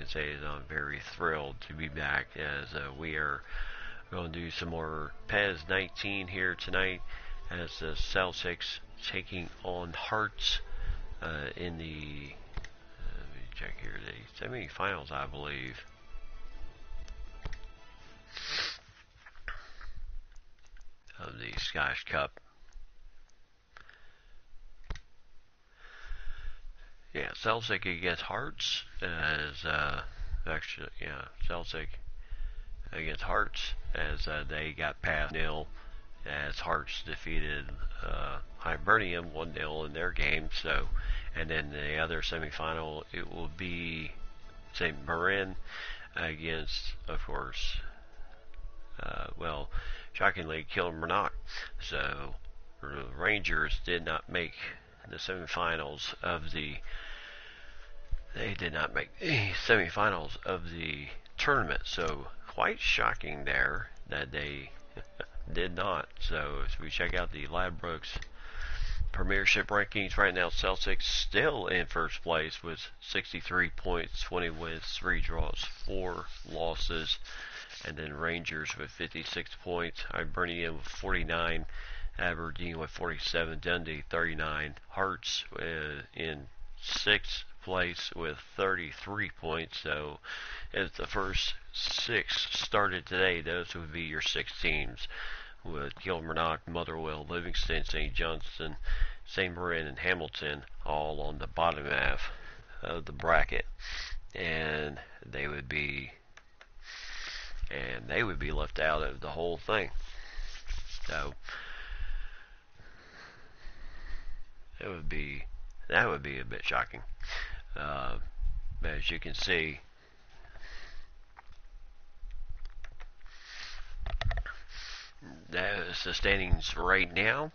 say is I'm very thrilled to be back as we are going to do some more Pes 19 here tonight as the Celtics taking on Hearts in the, let me check here, the semifinals, I believe. Of the Scottish Cup. Yeah, Celtic against Hearts as actually, yeah, Celtic against Hearts as they got past nil as Hearts defeated Hibernian 1-0 in their game. So, and then the other semifinal, it will be St. Marin against, of course, well, shockingly, Kilmarnock. So, the Rangers did not make the semifinals of the. They did not make the semifinals of the tournament. So, quite shocking there that they did not. So, as we check out the Ladbrokes Premiership rankings right now, Celtics still in first place with 63 points, 20 wins, 3 draws, 4 losses. And then Rangers with 56 points, Hibernian with 49, Aberdeen with 47, Dundee 39, Hearts in 6th place with 33 points. So as the first 6 started today, those would be your 6 teams with Kilmarnock, Motherwell, Livingston, St. Johnstone, St. Marin, and Hamilton all on the bottom half of the bracket. And they would be left out of the whole thing. So that would be a bit shocking. But as you can see, that's the standings right now,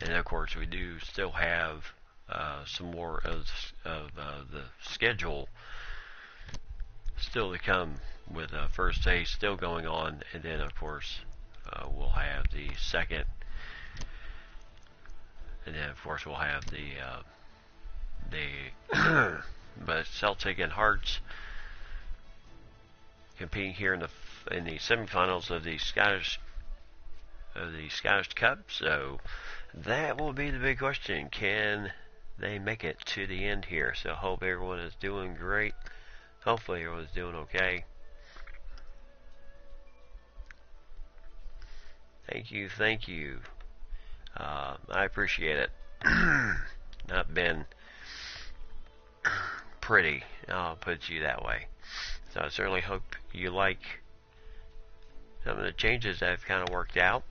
and of course we do still have some more of the schedule still to come, with first day still going on, and then of course we'll have the second, and then of course we'll have the but Celtic and Hearts competing here in the semifinals of the Scottish Cup. So that will be the big question: can they make it to the end here? So I hope everyone is doing great. Hopefully everyone's doing okay. Thank you. I appreciate it. Not been pretty, I'll put it to you that way. So I certainly hope you like some of the changes that have kind of worked out.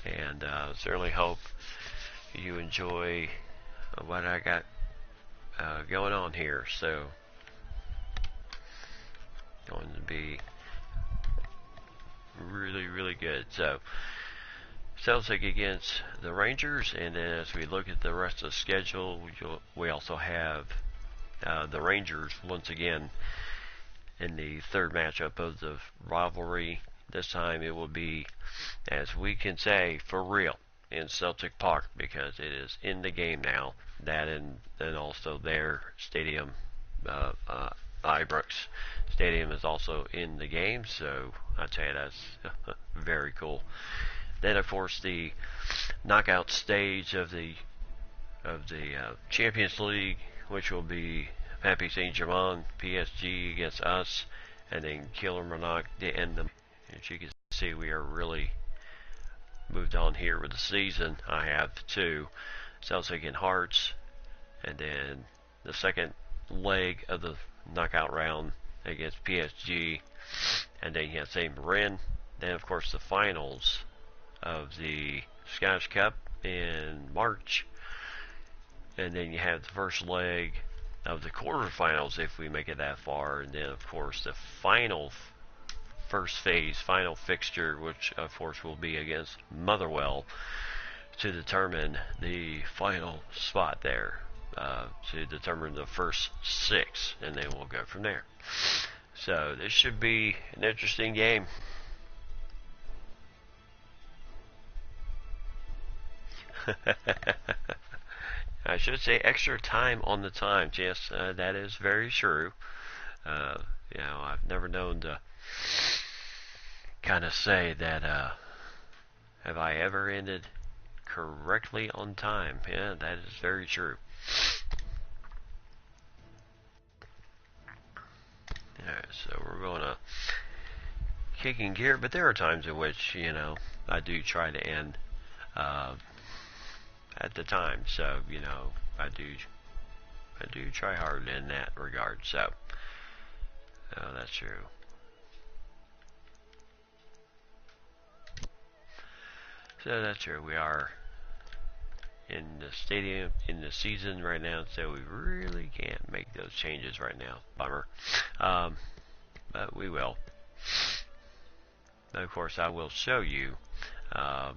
And certainly hope you enjoy what I got going on here. So, going to be really, really good. So, Celtic against the Rangers, and then as we look at the rest of the schedule, we also have the Rangers once again in the third matchup of the rivalry. This time it will be, as we can say, for real in Celtic Park, because it is in the game now. That and also their stadium, Ibrox Stadium, is also in the game. So I tell you, that's very cool. Then of course the knockout stage of the Champions League, which will be Paris Saint-Germain, PSG against us, and then Kilmarnock to end them. As you can see, we are really moved on here with the season. I have 2, Celtic and Hearts, and then the second leg of the knockout round against PSG, and then you have St. Marin. Then of course the finals of the Scottish Cup in March, and then you have the first leg of the quarterfinals if we make it that far, and then of course the final first phase final fixture, which of course will be against Motherwell to determine the final spot there, to determine the first 6, and then we'll go from there. So this should be an interesting game. I should say extra time on the times. Yes, that is very true. You know, I've never known to kind of say that, have I ever ended correctly on time? Yeah, that is very true. Alright, so we're going to kick in gear, but there are times in which, you know, I do try to end at the time, so, you know, I do try hard in that regard, so that's true. So that's true. We are in the stadium in the season right now, so we really can't make those changes right now. Bummer. But we will. Of course, I will show you. Hold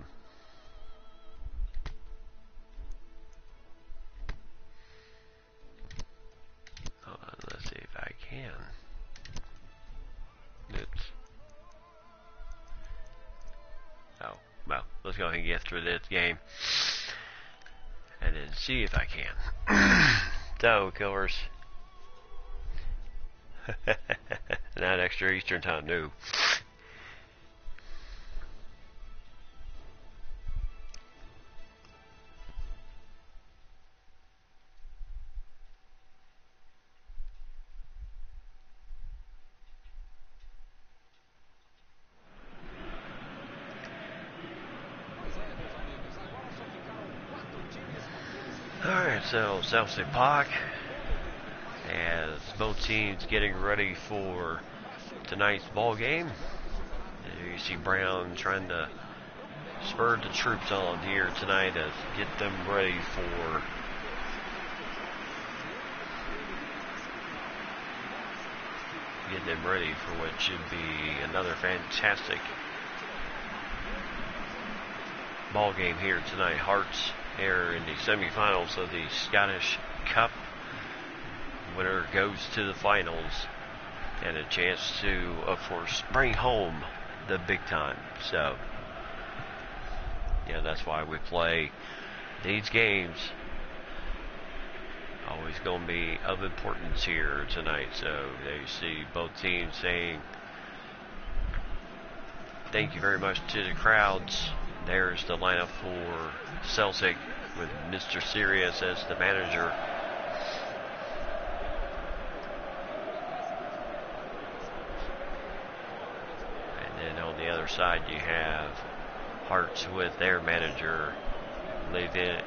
on, let's see if I can. Oops. Oh, well, let's go ahead and get through this game and then see if I can. So, killers. Not extra Eastern time, no. Alright, so Celtic Park, as both teams getting ready for tonight's ball game. You see Brown trying to spur the troops on here tonight to get them ready for what should be another fantastic ball game here tonight. Hearts here in the semifinals of the Scottish Cup. Winner goes to the finals and a chance to, of course, bring home the big time. So, yeah, that's why we play these games. Always going to be of importance here tonight. So there you see both teams saying thank you very much to the crowds. There's the lineup for Celtic with Mr. Sirius as the manager. And then on the other side you have Hearts with their manager, Levine.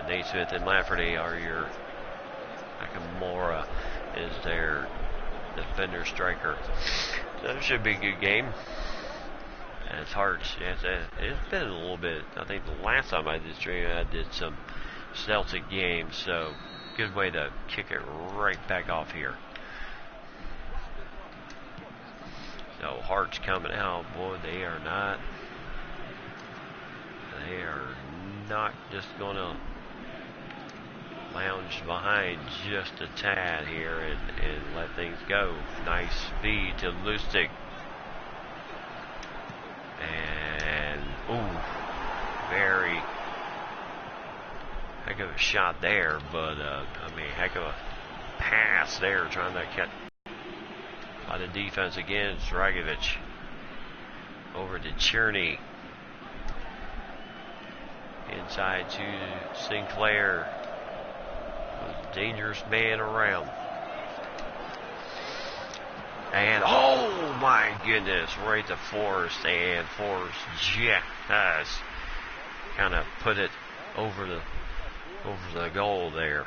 Naismith and Lafferty are your Nakamura is their defender striker. So it should be a good game. And it's Hearts. Yes, it's been a little bit. I think the last time I did stream, I did some Celtic games. So good way to kick it right back off here. So Hearts coming out. Boy, they are not just going to lounge behind just a tad here and let things go. Nice speed to Lustig. And, ooh, very heck of a shot there, but, heck of a pass there, trying to cut by the defense again. Dragovic over to Cherney. Inside to Sinclair. Dangerous man around. And, oh my goodness, right to Forrest. And Forrest just kind of put it over the goal there.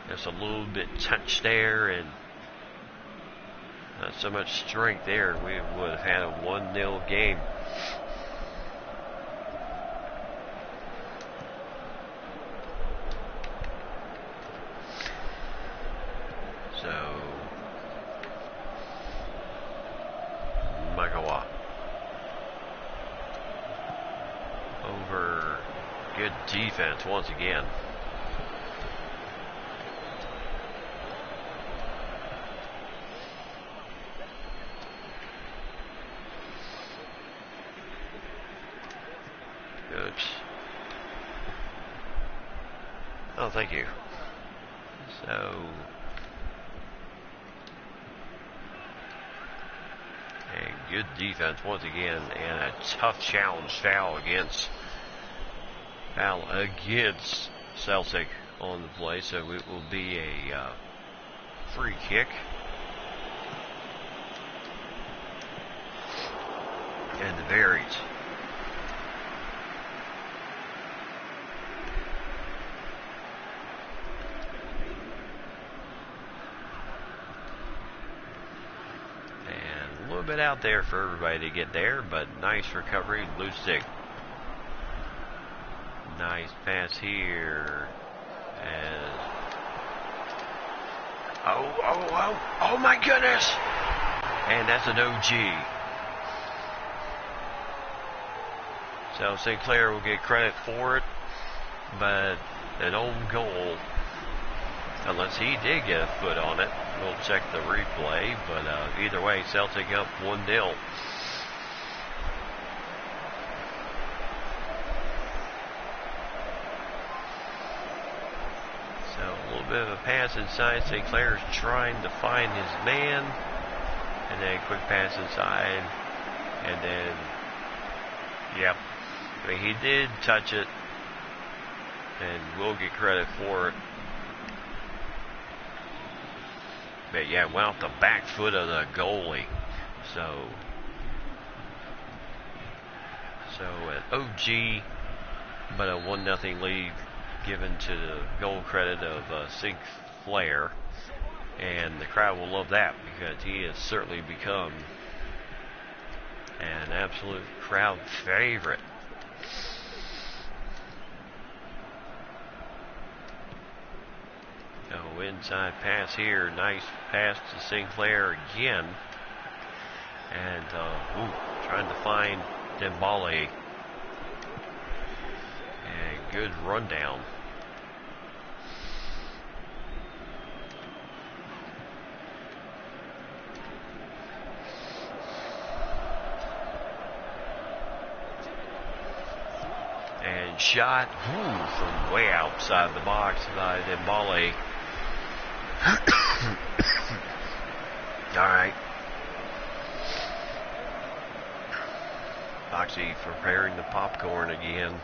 Just a little bit touch there and not so much strength there. We would have had a 1-0 game. So, Magawa over. Good defense once again. Oops. Oh, thank you. So, a good defense once again, and a tough challenge foul against Celtic on the play. So it will be a free kick. And the Berries. And a little bit out there for everybody to get there, but nice recovery, loose stick. Nice pass here. And oh my goodness! And that's an OG. So St. Clair will get credit for it, but an own goal, unless he did get a foot on it. We'll check the replay, but either way, Celtic up 1-0. So a little bit of a pass inside. St. Clair's trying to find his man, and then a quick pass inside, and then, yep. I mean, he did touch it, and we'll get credit for it. But yeah, went off the back foot of the goalie. So an OG, but a 1-0 lead given to the goal credit of St. Clair. And the crowd will love that because he has certainly become an absolute crowd favorite. So inside pass here, nice pass to St. Clair again, and trying to find Dembele, and good rundown. And shot from way outside the box by Dembele. All right. Foxy preparing the popcorn again.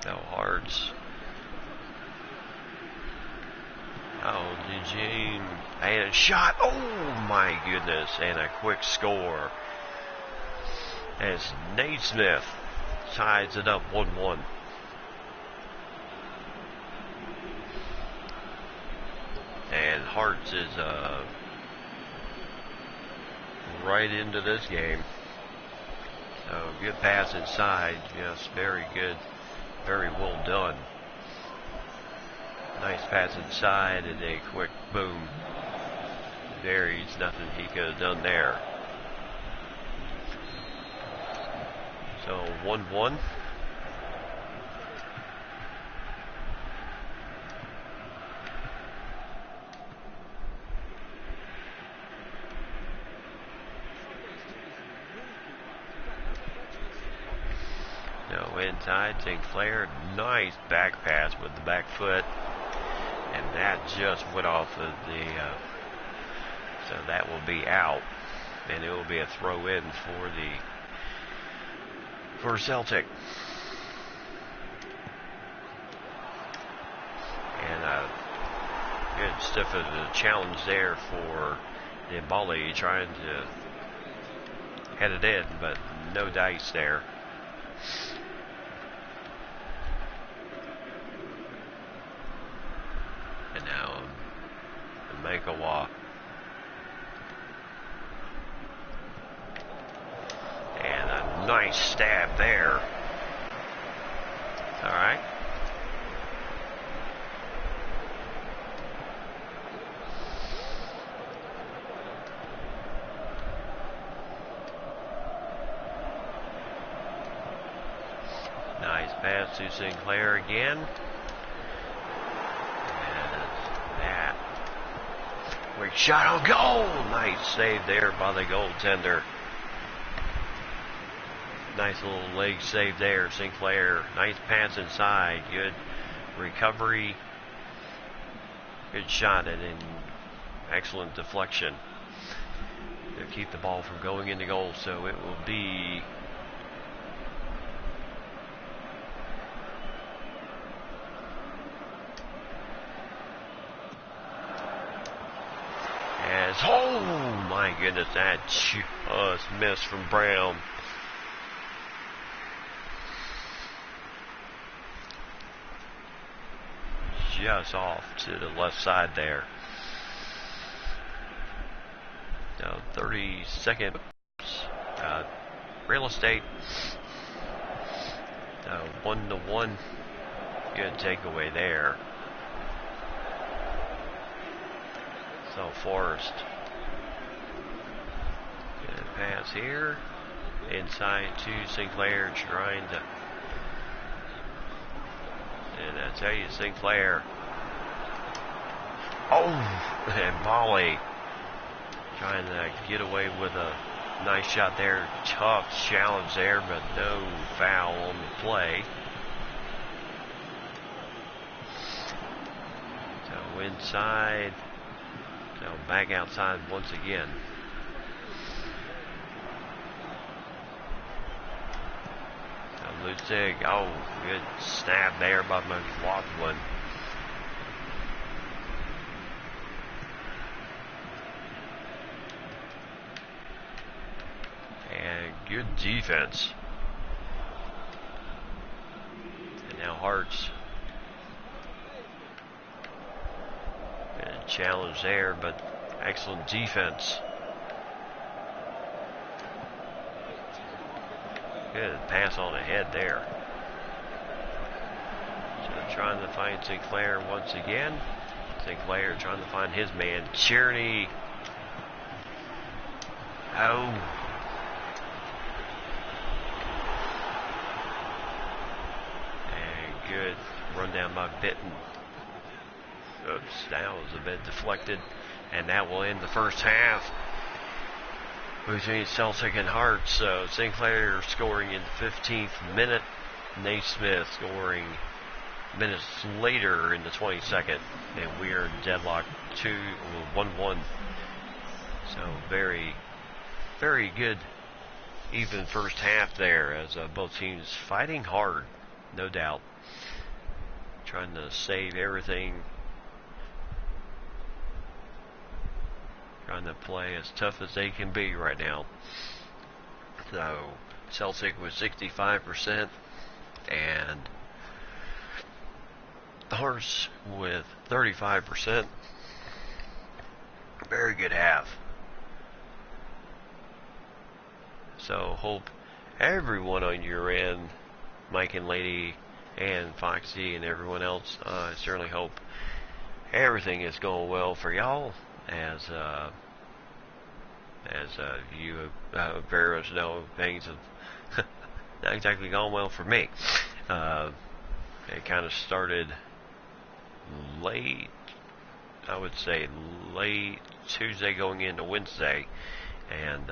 No Hearts. Oh, Eugene. And a shot. Oh, my goodness. And a quick score. As Nate Smith ties it up 1-1. And Hearts is right into this game. So good pass inside. Yes, very good. Very well done. Nice pass inside and a quick boom. There's nothing he could have done there. So 1-1. No, inside St. Clair. Nice back pass with the back foot. And that just went off of the, so that will be out, and it will be a throw in for Celtic. And good stuff of the challenge there for Dembele, trying to head it in, but no dice there. And now Mankawa. And a nice stab there. All right. Nice pass to Sinclair again. And that Quick shot on goal. Nice save there by the goaltender. Nice little leg save there, Sinclair. Nice pass inside. Good recovery. Good shot and an excellent deflection to keep the ball from going into goal. So it will be oh my goodness, that just missed from Brown. Just off to the left side there. So 30 seconds. Real estate. 1-1. Good takeaway there. So Forrest. Good pass here. Inside to Sinclair, trying to. And I tell you, Sinclair. Oh, and Molly trying to get away with a nice shot there. Tough challenge there, but no foul on the play. So inside. So back outside once again. So Lustig. Oh, good snap there by McLaughlin. And good defense. And now Hart's. Good challenge there, but excellent defense. Good pass on ahead there. So trying to find Sinclair once again. Sinclair trying to find his man, Tierney. Oh. And good run down by Bitten. Oops, that was a bit deflected. And that will end the first half between Celtic and Hearts. So Sinclair scoring in the 15th minute. Naismith scoring minutes later in the 22nd. And we are in deadlock 1-1. So very, very good even first half there, as both teams fighting hard, no doubt. Trying to save everything. Trying to play as tough as they can be right now. So Celtic was 65% and Hearts with 35%. Very good half. So hope everyone on your end, Mike and Lady and Foxy and everyone else, I certainly hope everything is going well for y'all. As you very much know, things have not exactly gone well for me. It kind of started late, I would say late Tuesday going into Wednesday, and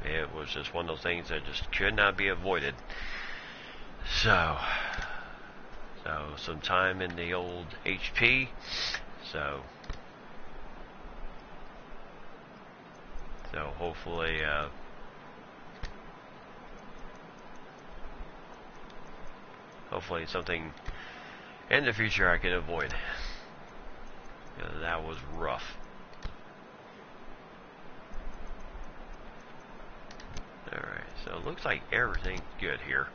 it was just one of those things that just could not be avoided. So some time in the old HP. So hopefully something in the future I can avoid. That was rough. Alright, so it looks like everything's good here.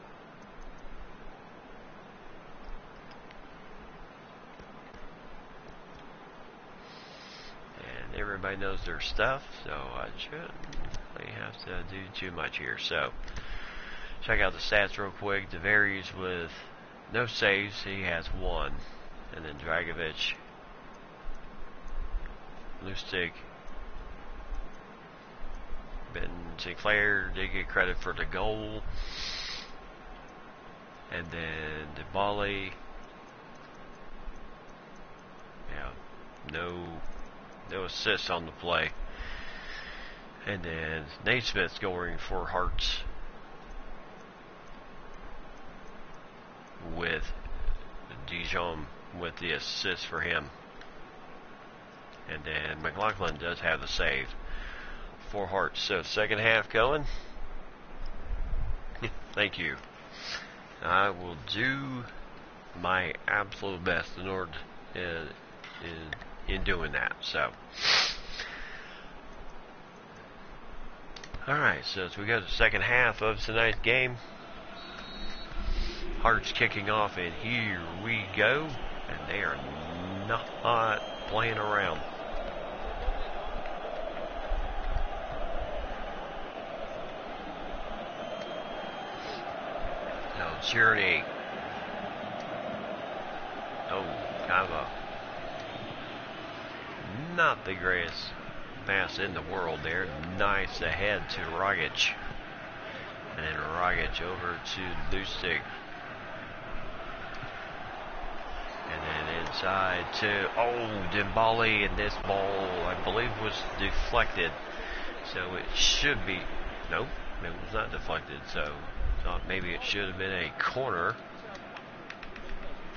And everybody knows their stuff, so I shouldn't really have to do too much here. So check out the stats real quick. DeVaries with no saves, he has 1. And then Dragovic, Lustig, Ben Sinclair did get credit for the goal. And then DeBali, yeah, No assists on the play. And then Naismith scoring for Hearts with Dijon with the assist for him. And then McLaughlin does have the save for Hearts. So second half going. Thank you. I will do my absolute best in order in doing that. So, all right. So as we go to the second half of tonight's game, Hearts kicking off, and here we go. And they are not playing around. Now Journey. Oh, kind of not the greatest pass in the world there. Nice ahead to Rogic. And then Rogic over to Lustig. And then inside to, Dembele, and this ball, I believe, was deflected. So it should be, nope, it was not deflected. So thought maybe it should have been a corner,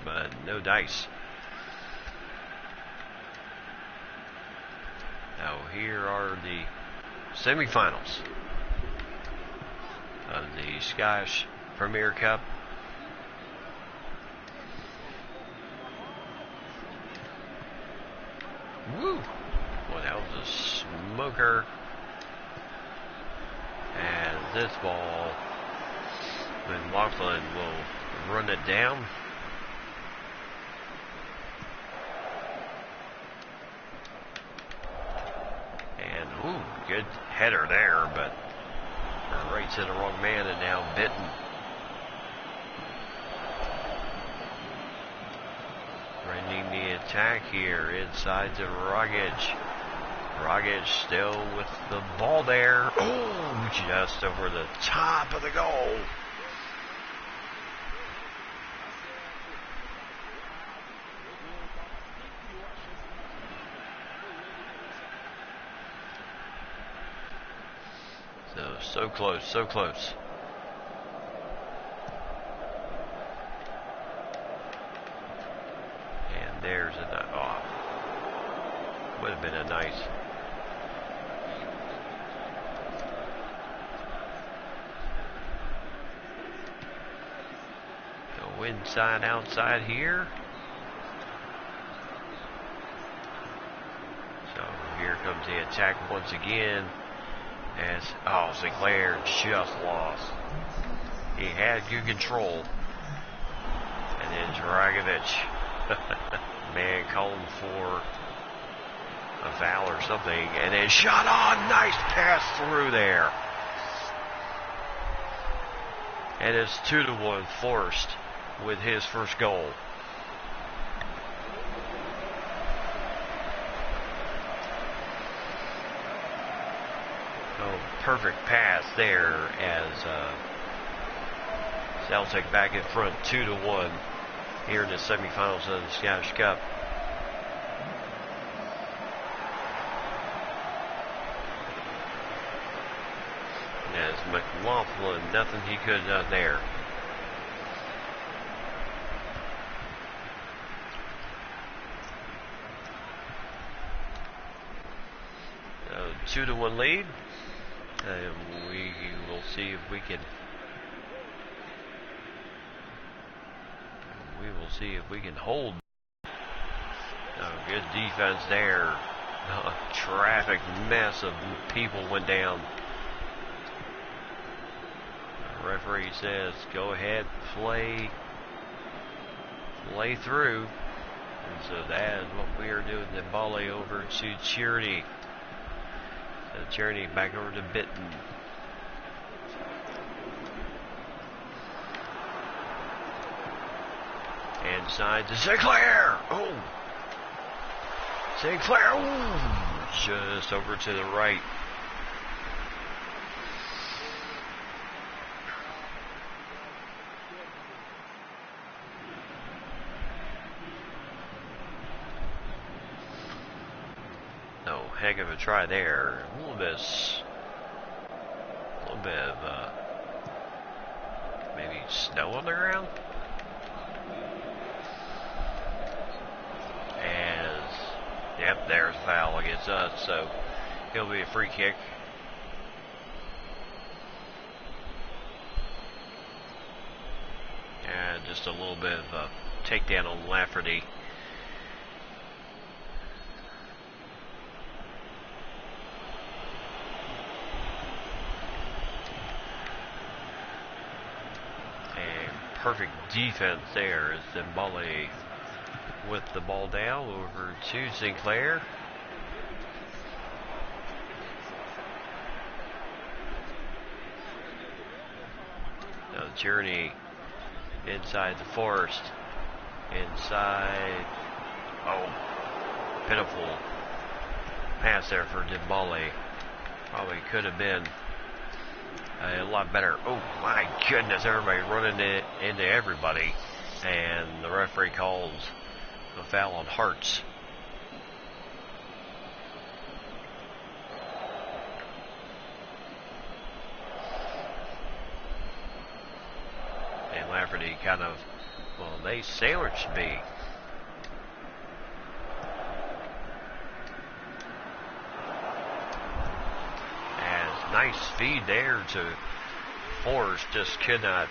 but no dice. Now here are the semifinals of the Scottish Premier Cup. Woo! Well, that was a smoker. And this ball, McLaughlin will run it down. And, good header there, but right to the wrong man, and now Bitten. Rending the attack here inside to Rogic. Rogic still with the ball there. Just over the top of the goal. So close, so close. And there's a, would have been a nice. Go inside, outside here. So here comes the attack once again. As, Sinclair just lost. He had good control. And then Dragovic, man, calling for a foul or something. And then shot on. Nice pass through there. And it's 2-1 Forrest with his first goal. Perfect pass there as Celtic back in front 2-1 here in the semifinals of the Scottish Cup. As McLaughlin, nothing he could have done there. So 2-1 lead. We will see if we can. We will see if we can hold. Good defense there. A traffic mess of people went down. The referee says, "Go ahead, play through." And so that is what we are doing. The volley over to Tierney. Tierney back over to Bitten. Inside to Sinclair. Sinclair. Just over to the right. No, heck of a try there. A little bit of maybe snow on the ground. Yep, there's a foul against us, so it'll be a free kick. And just a little bit of a takedown on Lafferty. And perfect defense there as Dembele with the ball down over to Sinclair. Now Journey inside the Forest. Inside. Oh, pitiful pass there for Dembele. Probably could have been a lot better. Oh my goodness, everybody running into everybody. And the referee calls a foul on Hartz. And Lafferty kind of, well, they sandwiched me. And nice feed there to Forrest, just could not.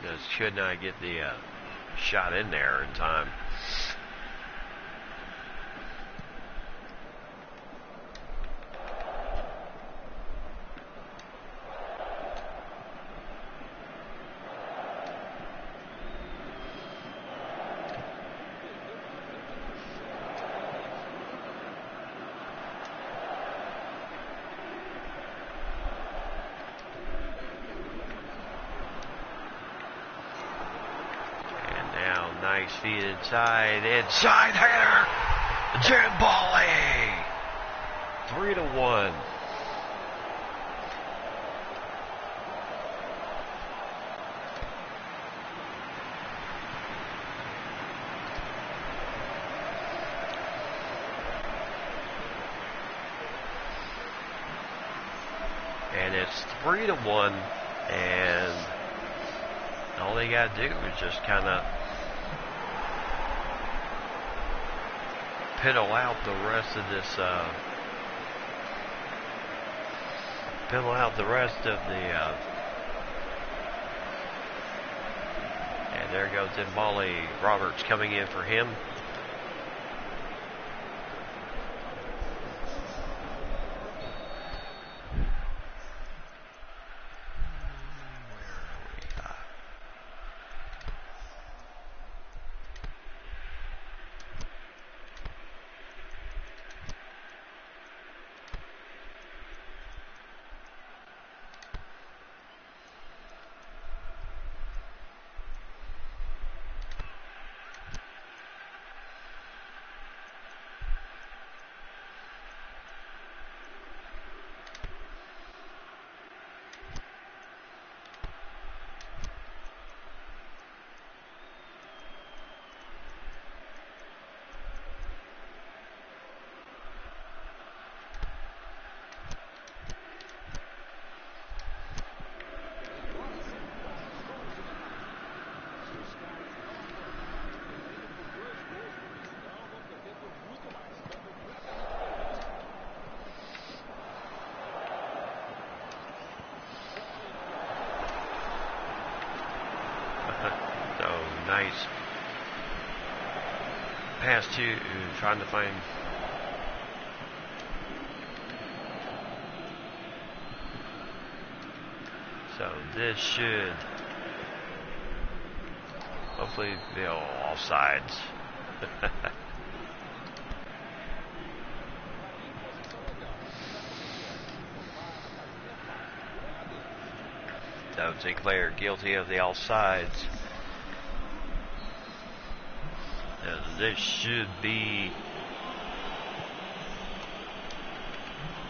Just could not get the shot in there in time. Nice feed inside header, Dembele, 3-1. And it's 3-1, and all they got to do is just kind of piddle out the rest of this, and there goes Dembele. Roberts coming in for him. Nice pass to trying to find so this should hopefully be all sides. So Sinclair guilty of the offsides. This should be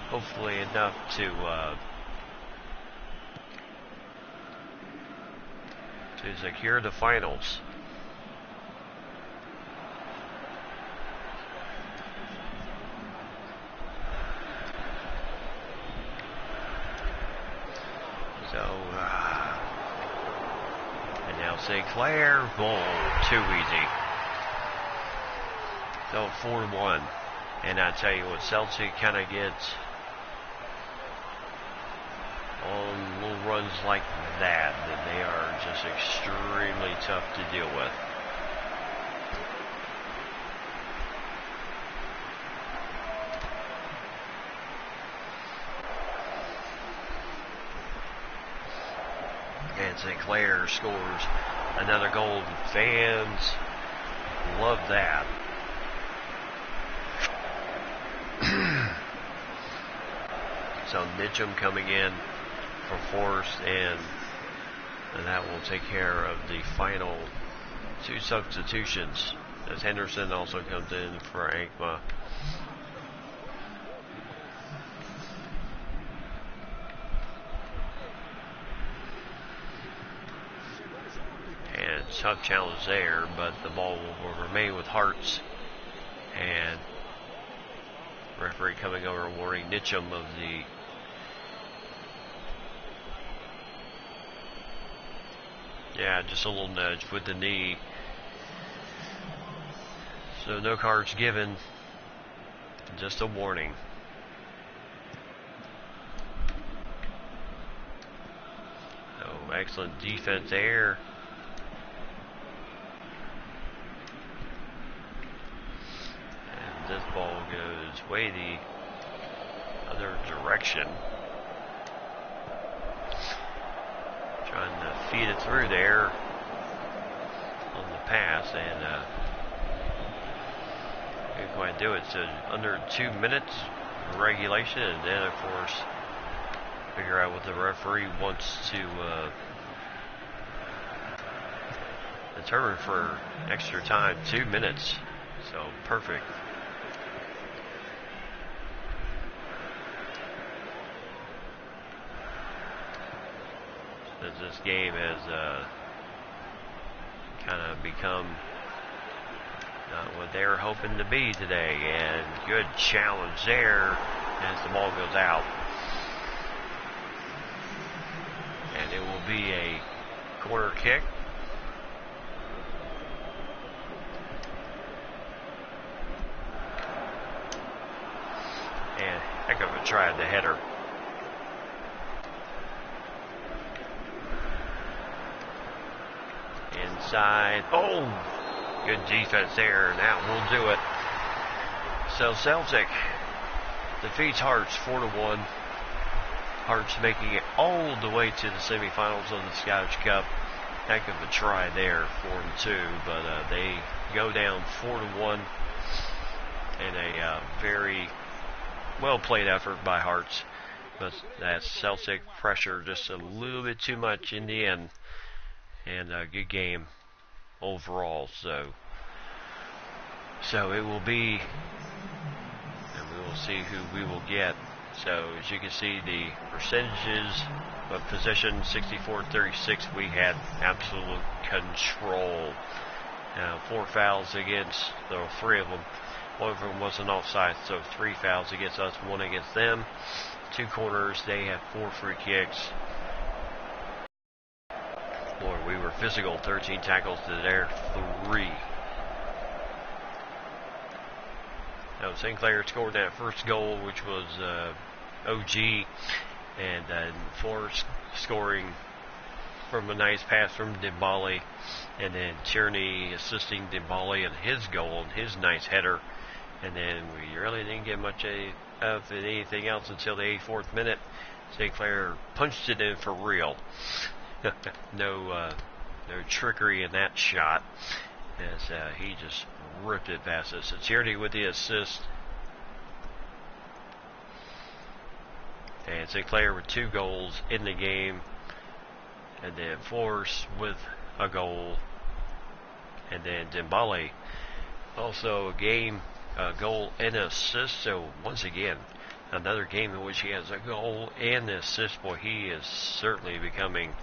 hopefully enough to secure the finals. St. Clair, boom, too easy. So 4-1. And I tell you what, Celtic kind of gets on little runs like that they are just extremely tough to deal with. And St. Clair scores another goal. Fans love that. So Mitchum coming in for Forrest, and that will take care of the final two substitutions, as Henderson also comes in for Ankma. And tough challenge there, but the ball will remain with Hearts. And referee coming over warning Mitchum of the just a little nudge with the knee. So no cards given, just a warning. Oh, excellent defense there. And this ball goes way the other direction. Trying to feed it through there on the pass, and didn't quite do it. So under 2 minutes regulation, and then of course figure out what the referee wants to determine for extra time. 2 minutes, so perfect. As this game has kind of become not what they were hoping to be today. And good challenge there as the ball goes out. And it will be a corner kick. And heck of a try at the header. Inside. Boom! Good defense there. Now we'll do it. So Celtic defeats Hearts 4-1. Hearts making it all the way to the semifinals of the Scottish Cup. Heck of a try there, 4-2, but they go down 4-1 in a very well played effort by Hearts. But that Celtic pressure just a little bit too much in the end. And a good game overall. So it will be, and we will see who we will get. So as you can see, the percentages of possession, 64-36, we had absolute control. 4 fouls against, though 3 of them. 1 of them was an offside, so 3 fouls against us, 1 against them. 2 corners, they have 4 free kicks. Boy, we were physical. 13 tackles to their 3. Now, St. Clair scored that first goal, which was OG, and Forrest scoring from a nice pass from Dembele, and then Tierney assisting Dembele in his goal and his nice header. And then we really didn't get much of anything else until the 84th minute. St. Clair punched it in for real. No trickery in that shot, as he just ripped it past us. So Tierney with the assist, and St. Clair with 2 goals in the game, and then Force with a goal, and then Dembele also a goal and an assist. So once again, another game in which he has a goal and an assist. Boy, he is certainly becoming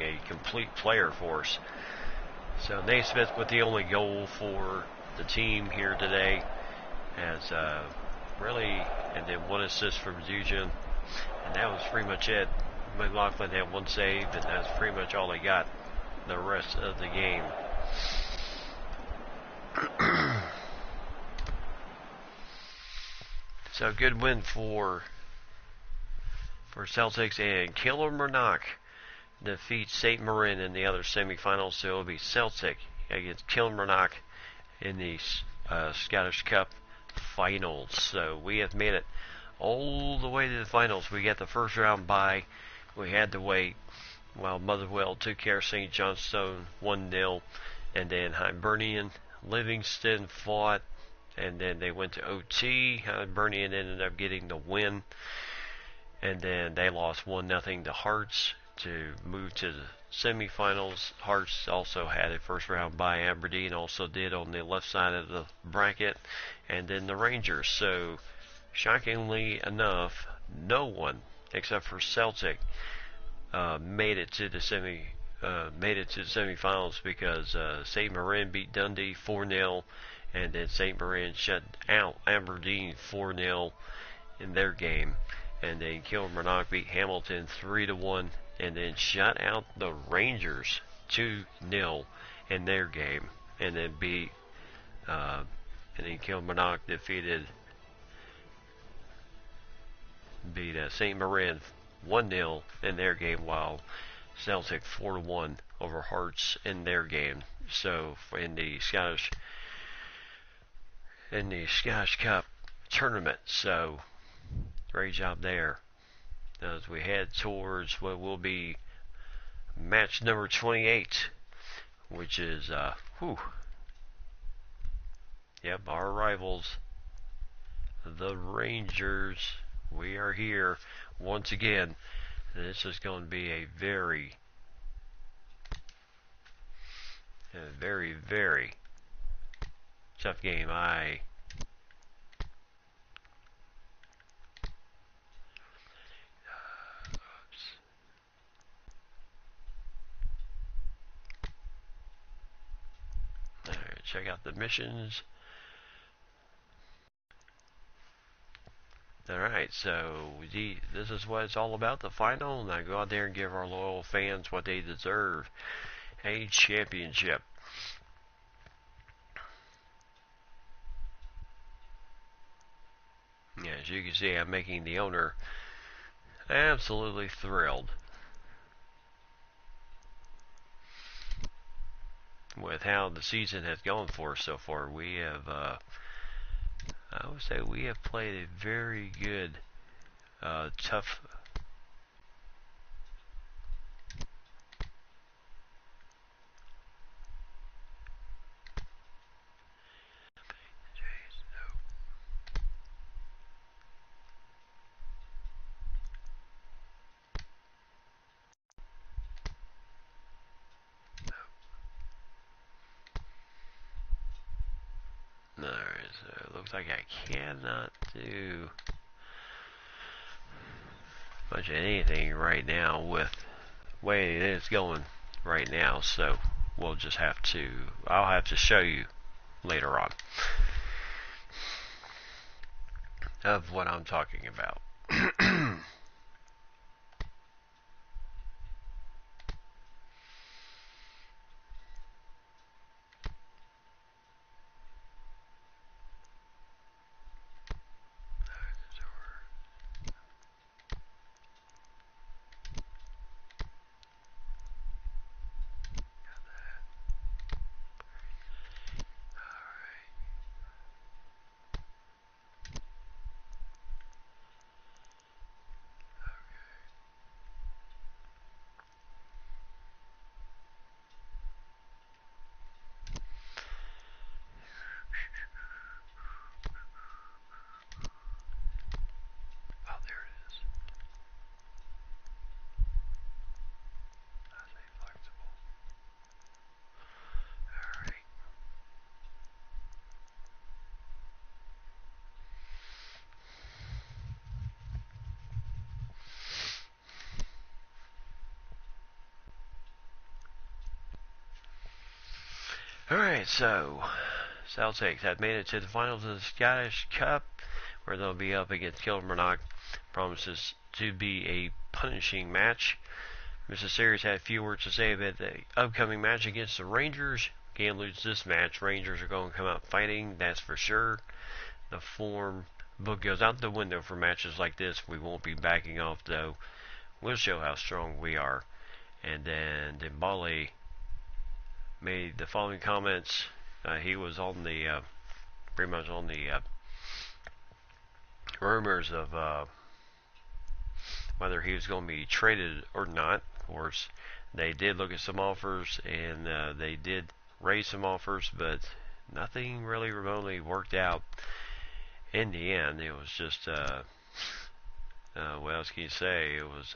a complete player for us. So Naismith with the only goal for the team here today, as and then 1 assist from Dujan, and that was pretty much it. McLaughlin had one save, and that's pretty much all he got the rest of the game. So good win for Celtics, and Kilmarnock defeats St. Marin in the other semifinals. So it'll be Celtic against Kilmarnock in the Scottish Cup finals. So we have made it all the way to the finals. We got the first round bye. We had to wait while Motherwell took care of St. Johnstone 1-0, and then Hibernian Livingston fought, and then they went to OT. Hibernian ended up getting the win, and then they lost 1-0 to Hearts to move to the semifinals. Hearts also had a first round bye. Aberdeen also did on the left side of the bracket, and then the Rangers. So shockingly enough, no one except for Celtic made it to the semifinals, because St. Marin beat Dundee 4-0, and then St. Marin shut out Aberdeen 4-0 in their game, and then Kilmarnock beat Hamilton 3-1, and then shut out the Rangers 2-0 in their game, and then Kilmarnock beat St. Marin 1-0 in their game, while Celtic 4-1 over Hearts in their game. So in the Scottish Cup tournament. So great job there. As we head towards what will be match number 28, which is our rivals, the Rangers. We are here once again. This is going to be a very, very tough game. Check out the missions. Alright, so this is what it's all about, the final. Now go out there and give our loyal fans what they deserve. A championship. As you can see, I'm making the owner absolutely thrilled with how the season has gone for us so far. We have, I would say, we have played a very good, tough. Alright, so it looks like I cannot do much of anything right now with the way it is going right now, so we'll just have to, I'll have to show you later on of what I'm talking about. Alright, so Celtics have made it to the finals of the Scottish Cup, where they'll be up against Kilmarnock. Promises to be a punishing match. Mr. Series had a few words to say about the upcoming match against the Rangers. Can't lose this match. Rangers are going to come out fighting, that's for sure. The form book goes out the window for matches like this. We won't be backing off, though. We'll show how strong we are. And then Dembele made the following comments. He was on the pretty much on the rumors of whether he was going to be traded or not. Of course, they did look at some offers, and they did raise some offers, but nothing really remotely worked out. In the end, it was just what else can you say? It was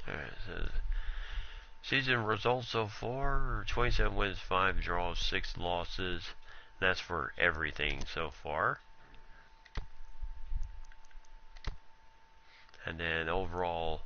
alright, so season results so far: 27 wins, 5 draws, 6 losses. That's for everything so far. And then overall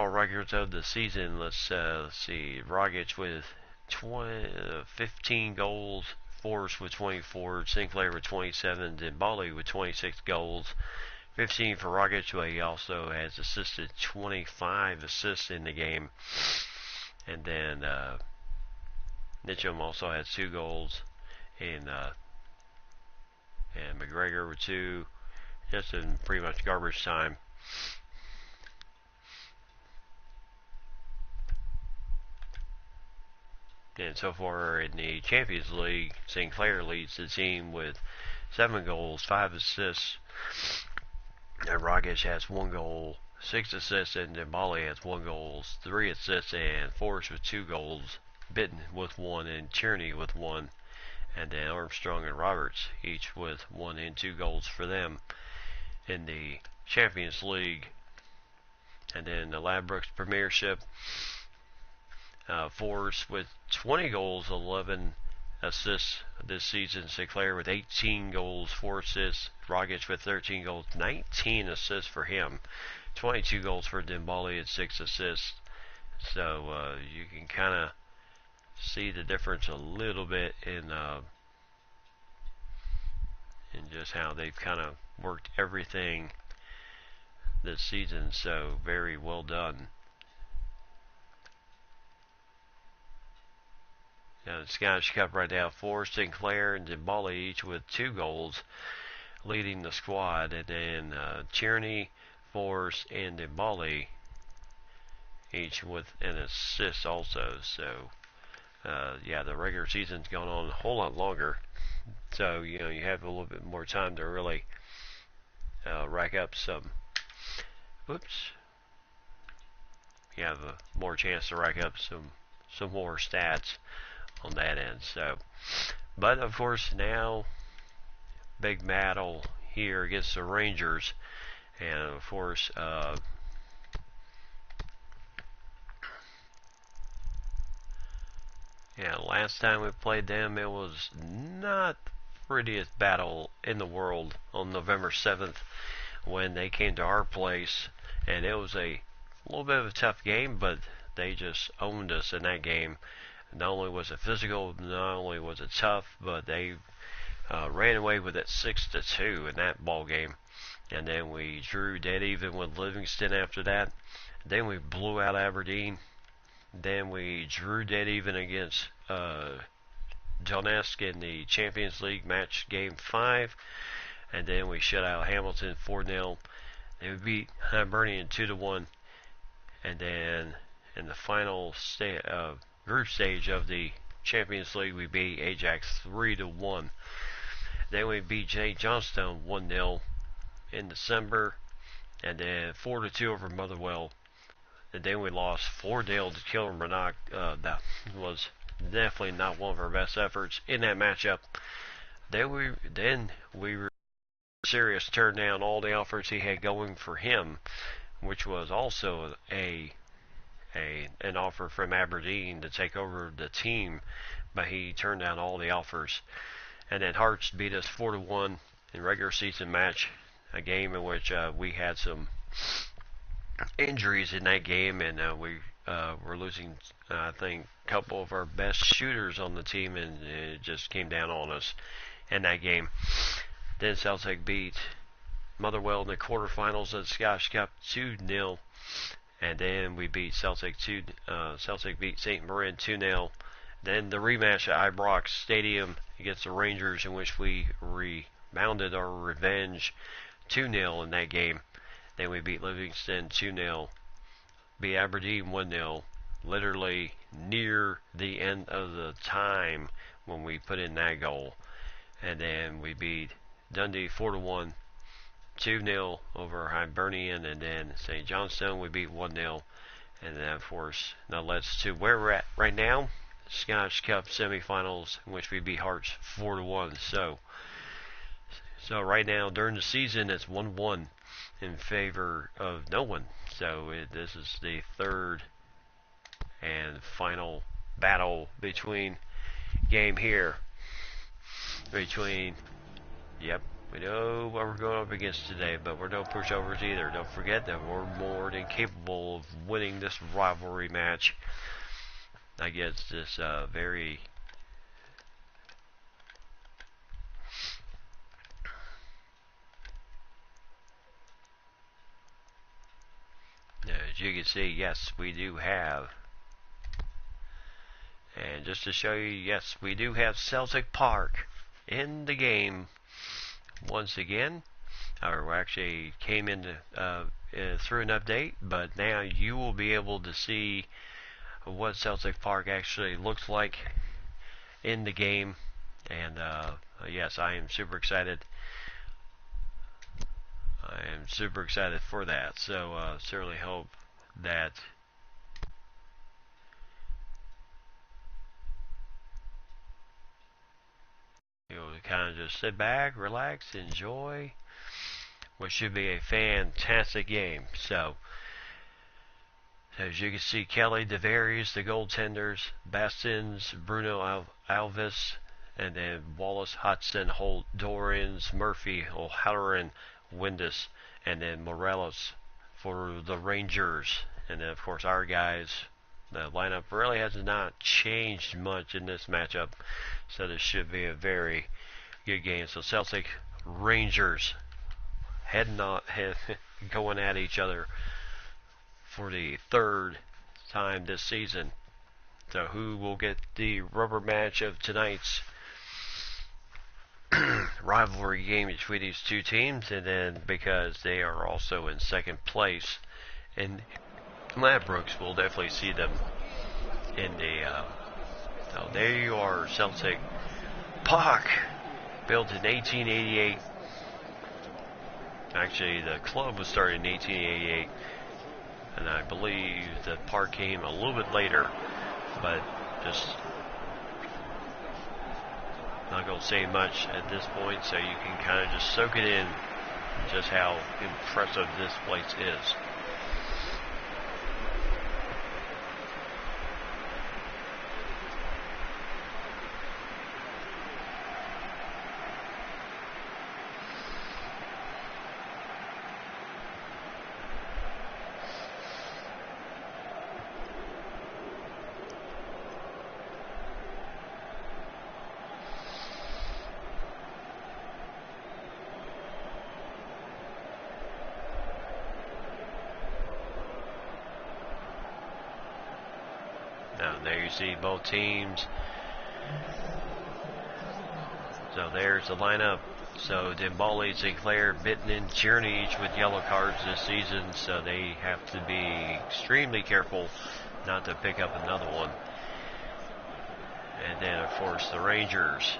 records of the season, let's see. Rogic with 15 goals, Forrest with 24, Sinclair with 27, Dembele with 26 goals, 15 for Rogic, but he also has assisted 25 assists in the game. And then Mitchum also has 2 goals, and McGregor with 2, just in pretty much garbage time. And so far in the Champions League, Sinclair leads the team with 7 goals, 5 assists. And Rogic has 1 goal, 6 assists, and Dembele has 1 goal, 3 assists, and Forrest with 2 goals, Bitten with 1, and Tierney with 1. And then Armstrong and Roberts each with 1 and 2 goals for them in the Champions League. And then the Ladbrokes Premiership, Forrest with 20 goals, 11 assists this season. Sinclair with 18 goals, 4 assists. Rogic with 13 goals, 19 assists for him. 22 goals for Dembele and 6 assists. So you can kind of see the difference a little bit in just how they've kind of worked everything this season. So very well done. The Scottish Cup right now, Forrest, Sinclair, and Dembele each with 2 goals, leading the squad. And then Tierney, Forrest, and Dembele each with an assist also. So, yeah, the regular season's gone on a whole lot longer. So, you know, you have a little bit more time to really rack up some. Whoops. You have a more chance to rack up some more stats on that end. So, but of course now big battle here against the Rangers, and of course yeah, last time we played them it was not the prettiest battle in the world on November 7th when they came to our place, and it was a little bit of a tough game, but they just owned us in that game. Not only was it physical, not only was it tough, but they ran away with it 6-2 in that ball game. And then we drew dead even with Livingston after that. Then we blew out Aberdeen. Then we drew dead even against Donetsk in the Champions League match game 5. And then we shut out Hamilton 4-0. Then we beat Hibernian 2-1. And then in the final group stage of the Champions League, we beat Ajax 3-1. Then we beat St. Johnstone 1-0 in December, and then 4-2 over Motherwell. And then we lost 4-0 to Kilmarnock. That was definitely not one of our best efforts in that matchup. Then we Sirius turned down all the offers he had going for him, which was also an offer from Aberdeen to take over the team, but he turned down all the offers. And then Hearts beat us 4-1 in regular season match, a game in which we had some injuries in that game, and we were losing, I think, a couple of our best shooters on the team, and it just came down on us in that game. Then Celtic beat Motherwell in the quarterfinals of the Scottish Cup 2-0, and then we beat Celtic beat St. Mirren 2-0. Then the rematch at Ibrox Stadium against the Rangers, in which we mounted our revenge 2-0 in that game. Then we beat Livingston 2-0, beat Aberdeen 1-0, literally near the end of the time when we put in that goal. And then we beat Dundee 4-1, 2-0 over Hibernian, and then St. Johnstone we beat 1-0. And then, of course, now let's to where we're at right now, Scottish Cup semifinals, in which we beat Hearts 4-1. So right now during the season it's 1-1 in favor of no one. So this is the third and final battle game here between, yep, we know what we're going up against today, but we're no pushovers either. Don't forget that we're more than capable of winning this rivalry match against this very as you can see, yes, we do have, and just to show you, yes, we do have Celtic Park in the game once again. Or actually came in through an update, but now you will be able to see what Celtic Park actually looks like in the game. And yes, I am super excited. I am super excited for that. So certainly hope that you'll kind of just sit back, relax, enjoy what should be a fantastic game. So as you can see, Kelly, DeVaries, the goaltenders, Bastins, Bruno Alves, and then Wallace, Hudson, Holt, Dorans, Murphy, O'Halloran, Windus, and then Morelos for the Rangers. And then, of course, our guys. The lineup really has not changed much in this matchup, so this should be a very good game. So Celtic Rangers going at each other for the third time this season. So who will get the rubber match of tonight's rivalry game between these two teams? And then because they are also in second place, and Ladbrokes will definitely see them in the so there you are, Celtic Park, built in 1888. Actually, the club was started in 1888, and I believe the park came a little bit later, but just not going to say much at this point, so you can kind of just soak it in just how impressive this place is. Now there you see both teams. So there's the lineup. So Dembele, Sinclair, Bittman, Tierney, each with yellow cards this season, so they have to be extremely careful not to pick up another one. And then, of course, the Rangers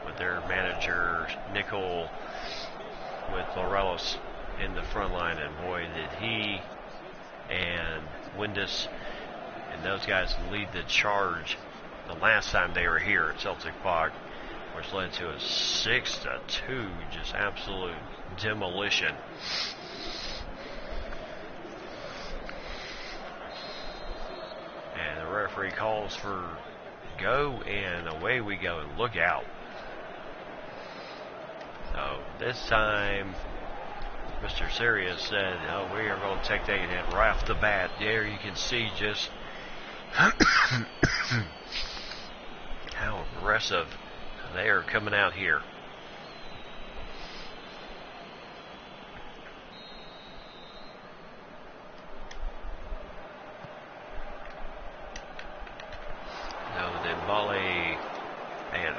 with their manager, Nicol, with Morelos in the front line. And boy, did he and Windus and those guys lead the charge the last time they were here at Celtic Park. which led to a 6-2, just absolute demolition. And the referee calls for go, and away we go. And look out. So this time, Mr. Sirius said, oh, we are going to take that hit right off the bat. There you can see just how aggressive they are coming out here. No, then volley, and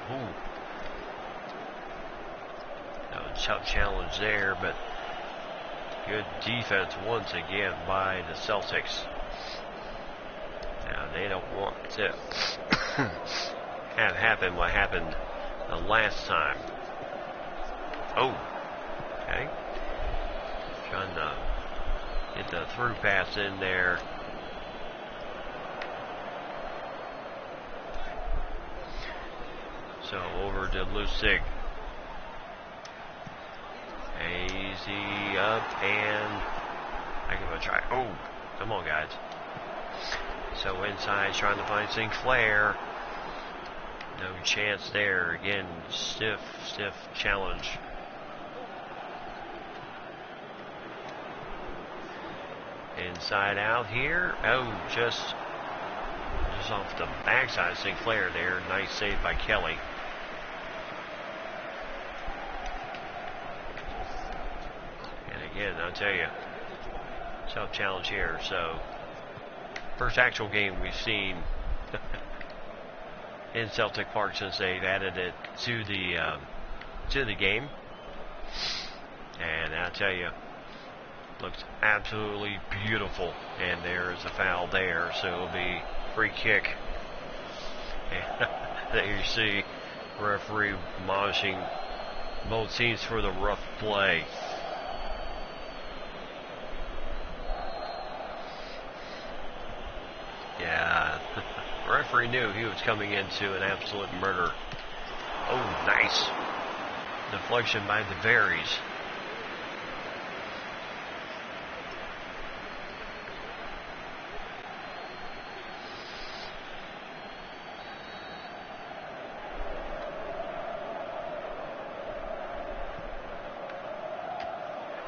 no, tough challenge there, but good defense once again by the Celtics. Now they don't want to have happen what happened the last time. Oh, okay. Trying to get the through pass in there. So over to Lustig. Easy up, and I give it a try. Oh, come on, guys. So inside, trying to find Sinclair. No chance there. Again, stiff challenge. Inside out here. Oh, just off the backside of Sinclair there. Nice save by Kelly. And again, I'll tell you, tough challenge here. So, first actual game we've seen in Celtic Park since they've added it to the game. And I'll tell you, looks absolutely beautiful. And there is a foul there, so it'll be free kick. And there you see referee admonishing both teams for the rough play. Yeah, the referee knew he was coming into an absolute murder. Oh, nice deflection by the Berries.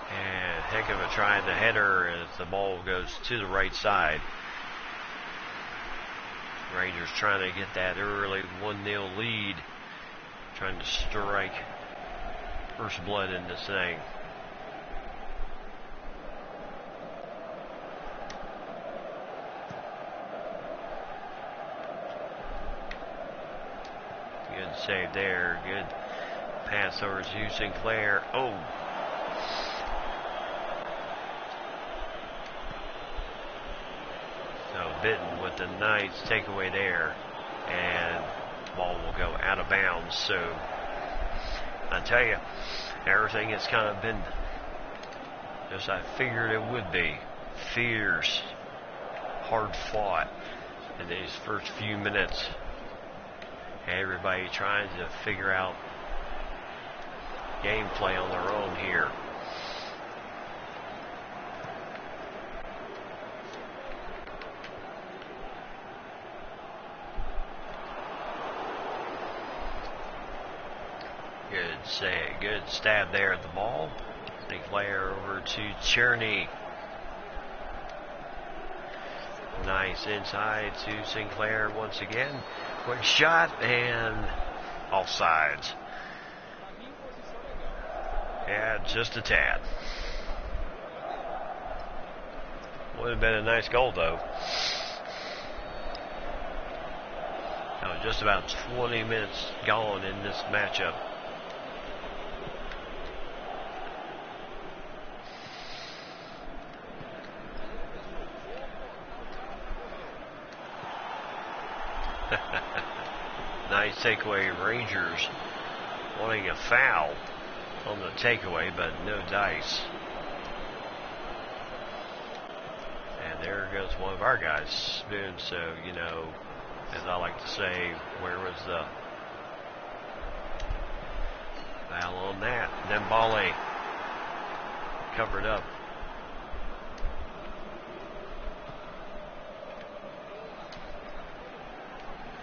And heck of a try in the header as the ball goes to the right side. Rangers trying to get that early 1-0 lead, trying to strike first blood in this thing. Good save there. Good pass over to Sinclair. Oh. So Bitten with the nice takeaway there, and ball will go out of bounds. So I tell you, everything has kind of been as I figured it would be. Fierce, hard fought in these first few minutes. Everybody trying to figure out gameplay on their own here. Good stab there at the ball. Sinclair over to Cherney. Nice inside to Sinclair once again. Quick shot and offsides. Yeah, just a tad. Would have been a nice goal though. Oh, just about 20 minutes gone in this matchup. Nice takeaway. Rangers wanting a foul on the takeaway, but no dice. And there goes one of our guys, Spoon. So, you know, as I like to say, where was Foul on that. Dembele covered up.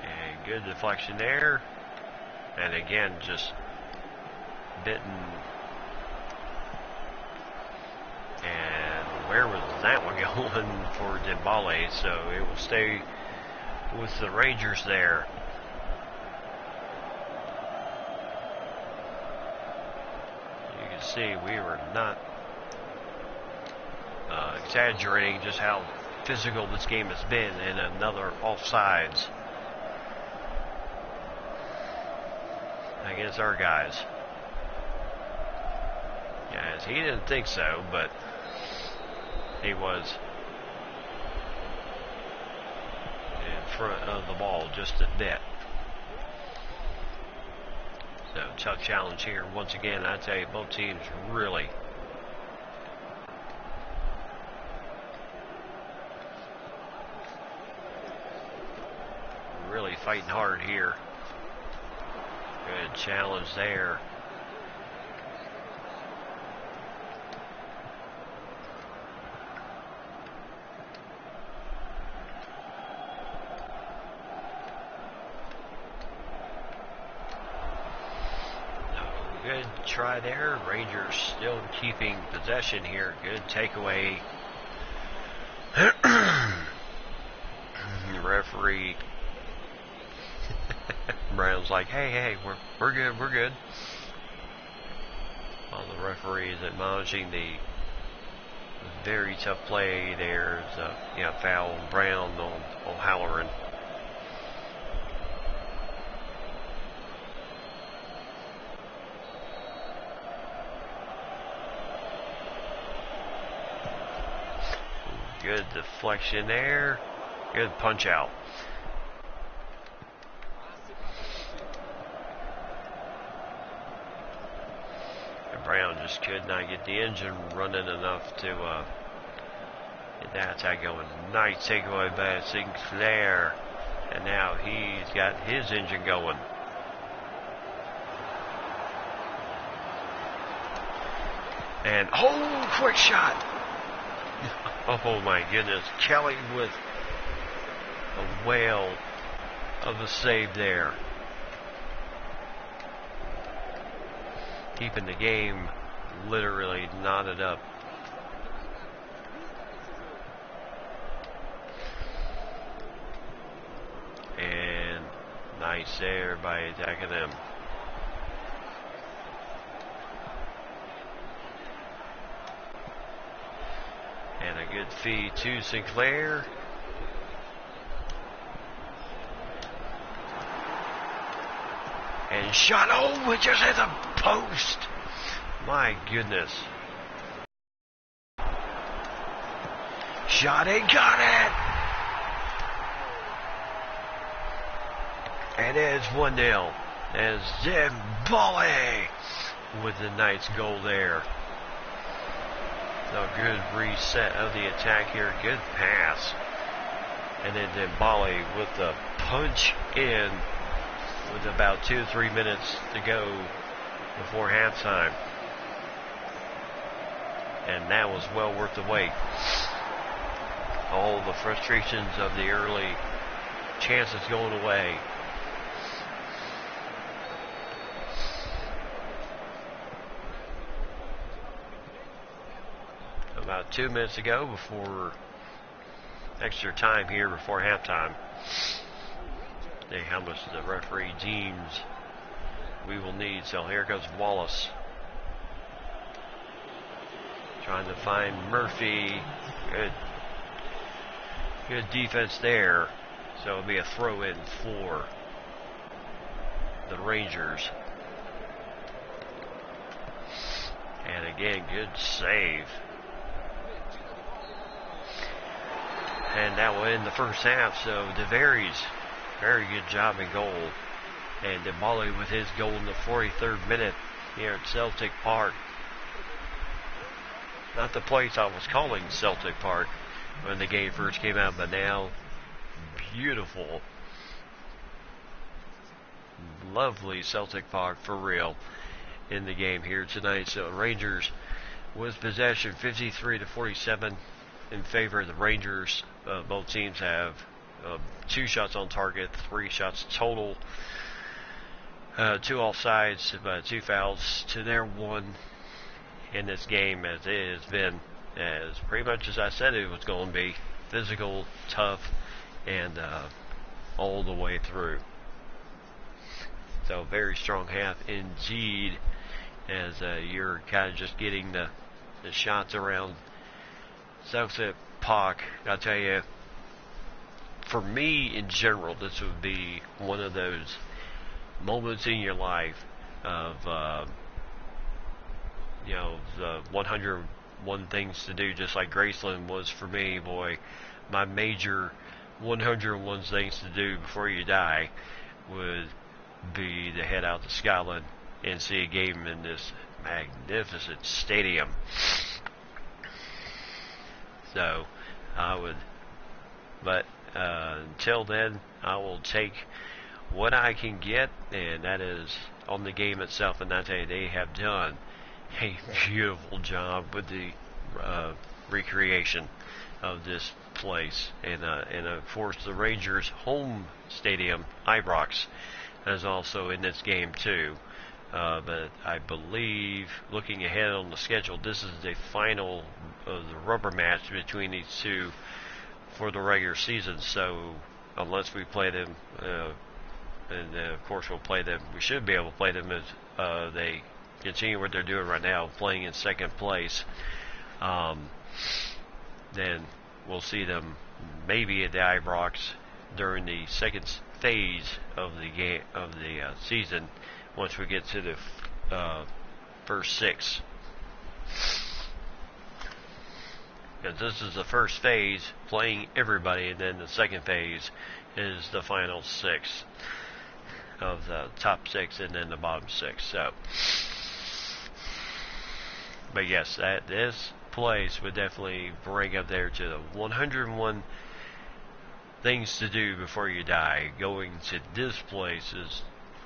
And good deflection there. And again, just bitten. And where was that one going for Dembele? So it will stay with the Rangers there. You can see we were not exaggerating just how physical this game has been, and another offsides against our guys. Yes, he didn't think so, but he was in front of the ball just a bit. So tough challenge here. Once again, I tell you, both teams really fighting hard here. Good challenge there. Good try there. Rangers still keeping possession here. Good takeaway. Referee Brown's like, hey, we're good. While the referee is admonishing the very tough play. There's a foul on Brown on O'Halloran. Good deflection there. Good punch out. Brown just could not get the engine running enough to get that attack going. Nice takeaway by Sinclair. And now he's got his engine going. And, quick shot. Oh my goodness. Kelly with a whale of a save there. Keeping the game literally knotted up. And nice there by attacking them. And a good feed to Sinclair. And shot. Oh, it just hit the post. My goodness. Shot it, got it. And it's 1-0. As Dembele with the nice goal there. A good reset of the attack here. Good pass. And then Dembele with the punch in with about 2-3 minutes to go before halftime. And that was well worth the wait. All the frustrations of the early chances going away. About 2 minutes ago before extra time here before halftime. How much the referee deems we will need. So here goes Wallace. Trying to find Murphy. Good defense there. So it'll be a throw in for the Rangers. And again, good save. And that will end the first half. So DeVary's very good job in goal. And Dembele with his goal in the 43rd minute here at Celtic Park. Not the place I was calling Celtic Park when the game first came out, but now beautiful, lovely Celtic Park for real. in the game here tonight. So Rangers with possession 53-47 in favor of the Rangers. Both teams have 2 shots on target, 3 shots total, 2 offsides, 2 fouls to their 1 in this game, as it has been, as pretty much as I said it was going to be, physical, tough, and all the way through. So very strong half indeed, as you're kind of just getting the shots around Celtic puck. I'll tell you, for me in general, this would be one of those moments in your life of the 101 things to do, just like Graceland was for me. Boy, my major 101 things to do before you die would be to head out to Scotland and see a game in this magnificent stadium. So I would, but until then, I will take what I can get, and that is on the game itself. And I tell you, they have done a beautiful job with the recreation of this place, and of course the Rangers' home stadium, Ibrox, is also in this game too. But I believe, looking ahead on the schedule, this is the final of the rubber match between these two for the regular season. So unless we play them, and of course we'll play them, we should be able to play them as they continue what they're doing right now, playing in second place. Then we'll see them maybe at the Ibrox during the second phase of the game of the season, once we get to the first 6. Because this is the first phase, playing everybody, and then the second phase is the final 6 of the top 6, and then the bottom 6. So, but yes, this place would definitely bring up there to the 101 things to do before you die. Going to this place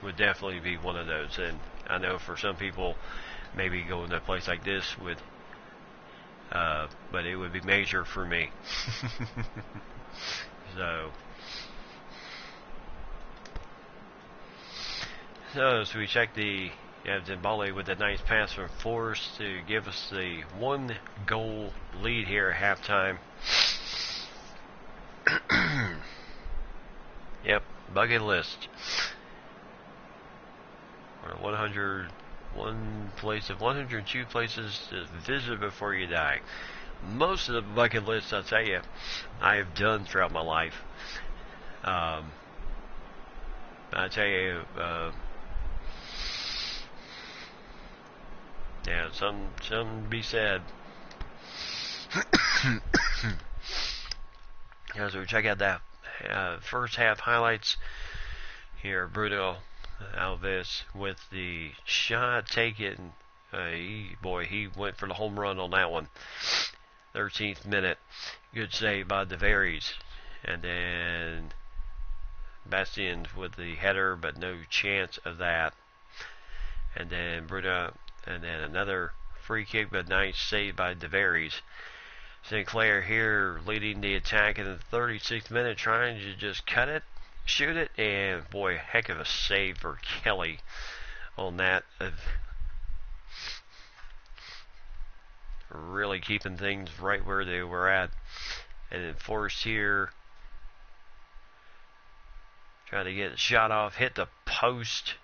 would definitely be one of those. And I know for some people, maybe going to a place like this would, but it would be major for me. So as we check the Dembele with a nice pass from Forrest to give us the 1-goal lead here at halftime. Yep, bucket list. 102 places to visit before you die. Most of the bucket lists, I'll tell you, I have done throughout my life. I tell you, yeah, some be said. As we check out that first half highlights here, Bruno Alves with the shot taken. He went for the home run on that one. 13th minute, good save by DeVries, and then Bastien with the header, but no chance of that. And then Bruno, and then another free kick, but nice save by DeVries. Sinclair here leading the attack in the 36th minute, trying to just cut it, shoot it, and boy, heck of a save for Kelly on that. Really keeping things right where they were at. And then Forrest here, trying to get a shot off, hit the post,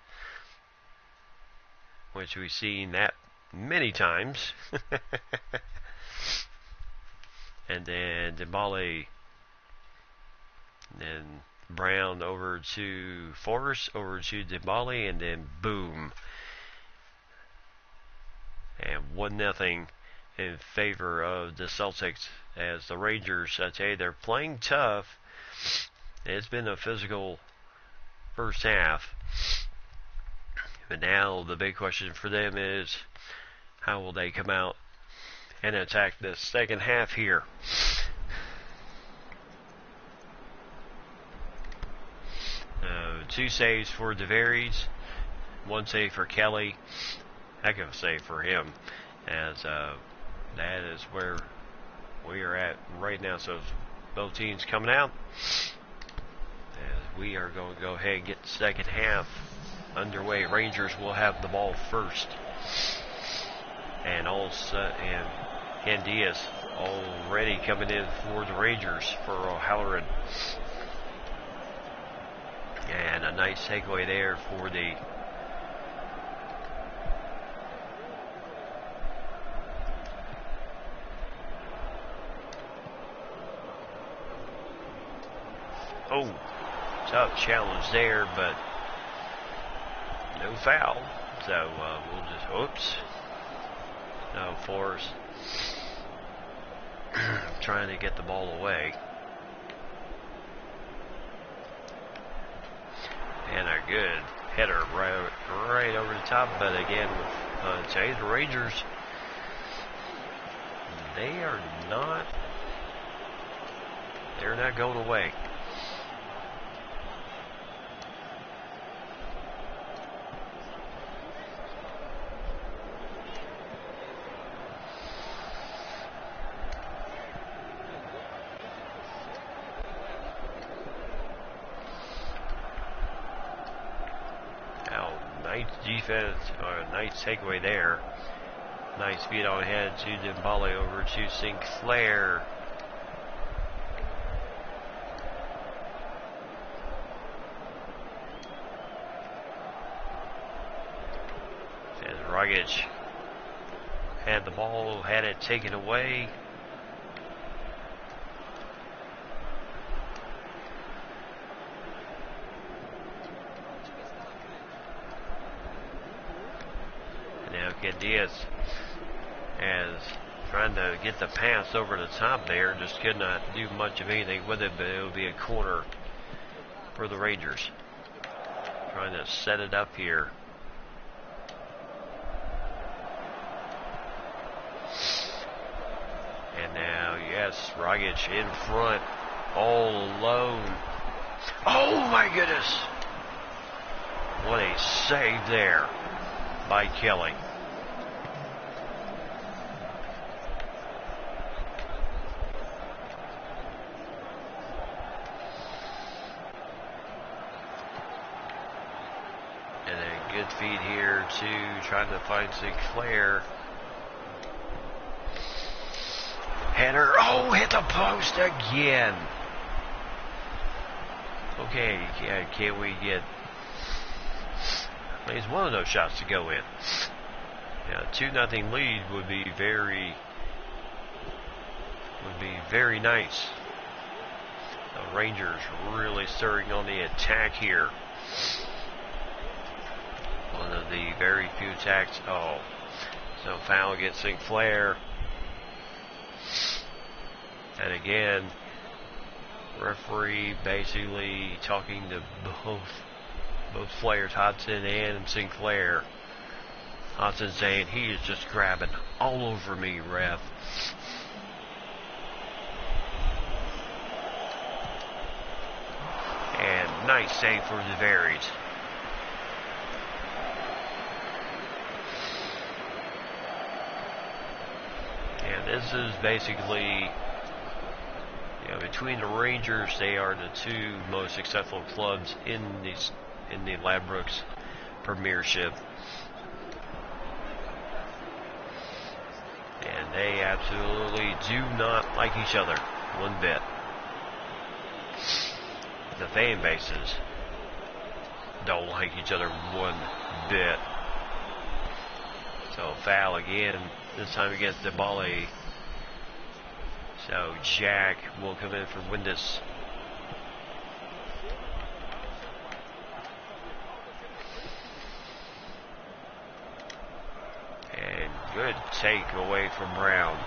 which we've seen that many times. And then Dembele, then Brown over to Forrest, over to Dembele, and then boom. And 1-0 in favor of the Celtics, as the Rangers, I tell you, they're playing tough. It's been a physical first half. But now the big question for them is, how will they come out and attack the second half here? 2 saves for DeVries, 1 save for Kelly, heck of a save for him, as that is where we are at right now. So both teams coming out, as we are going to go ahead and get the second half underway. Rangers will have the ball first, and Ken Diaz already coming in for the Rangers for O'Halloran. And a nice takeaway there for the tough challenge there, but no foul. So we'll just, oops. No force. Trying to get the ball away. And a good header right over the top. But again, the Rangers, they're not going away. Nice defense, or a nice takeaway there. Nice feed on ahead to Dembele over to Sinclair. And Rogic had the ball, had it taken away. Diaz as trying to get the pass over the top there, just could not do much of anything with it, but it would be a corner for the Rangers. Trying to set it up here. And now, yes, Rogic in front, all alone. Oh my goodness! What a save there by Kelly. Good feed here to trying to find Sinclair. Header. Oh, hit the post again. Okay, yeah, can we get at least one of those shots to go in? Yeah, 2-0 lead would be very nice. The Rangers really stirring on the attack here. One of the very few attacks. Oh, so foul against Sinclair. And again, referee basically talking to both players, Hodson and Sinclair. Hodson saying, he is just grabbing all over me, ref. And nice save for the Berries. This is basically, between the Rangers, they are the two most successful clubs in the Ladbrokes Premiership, and they absolutely do not like each other one bit. The fan bases don't like each other one bit. So foul again, this time against Dembele. So Jack will come in for Windus. And good take away from Brown.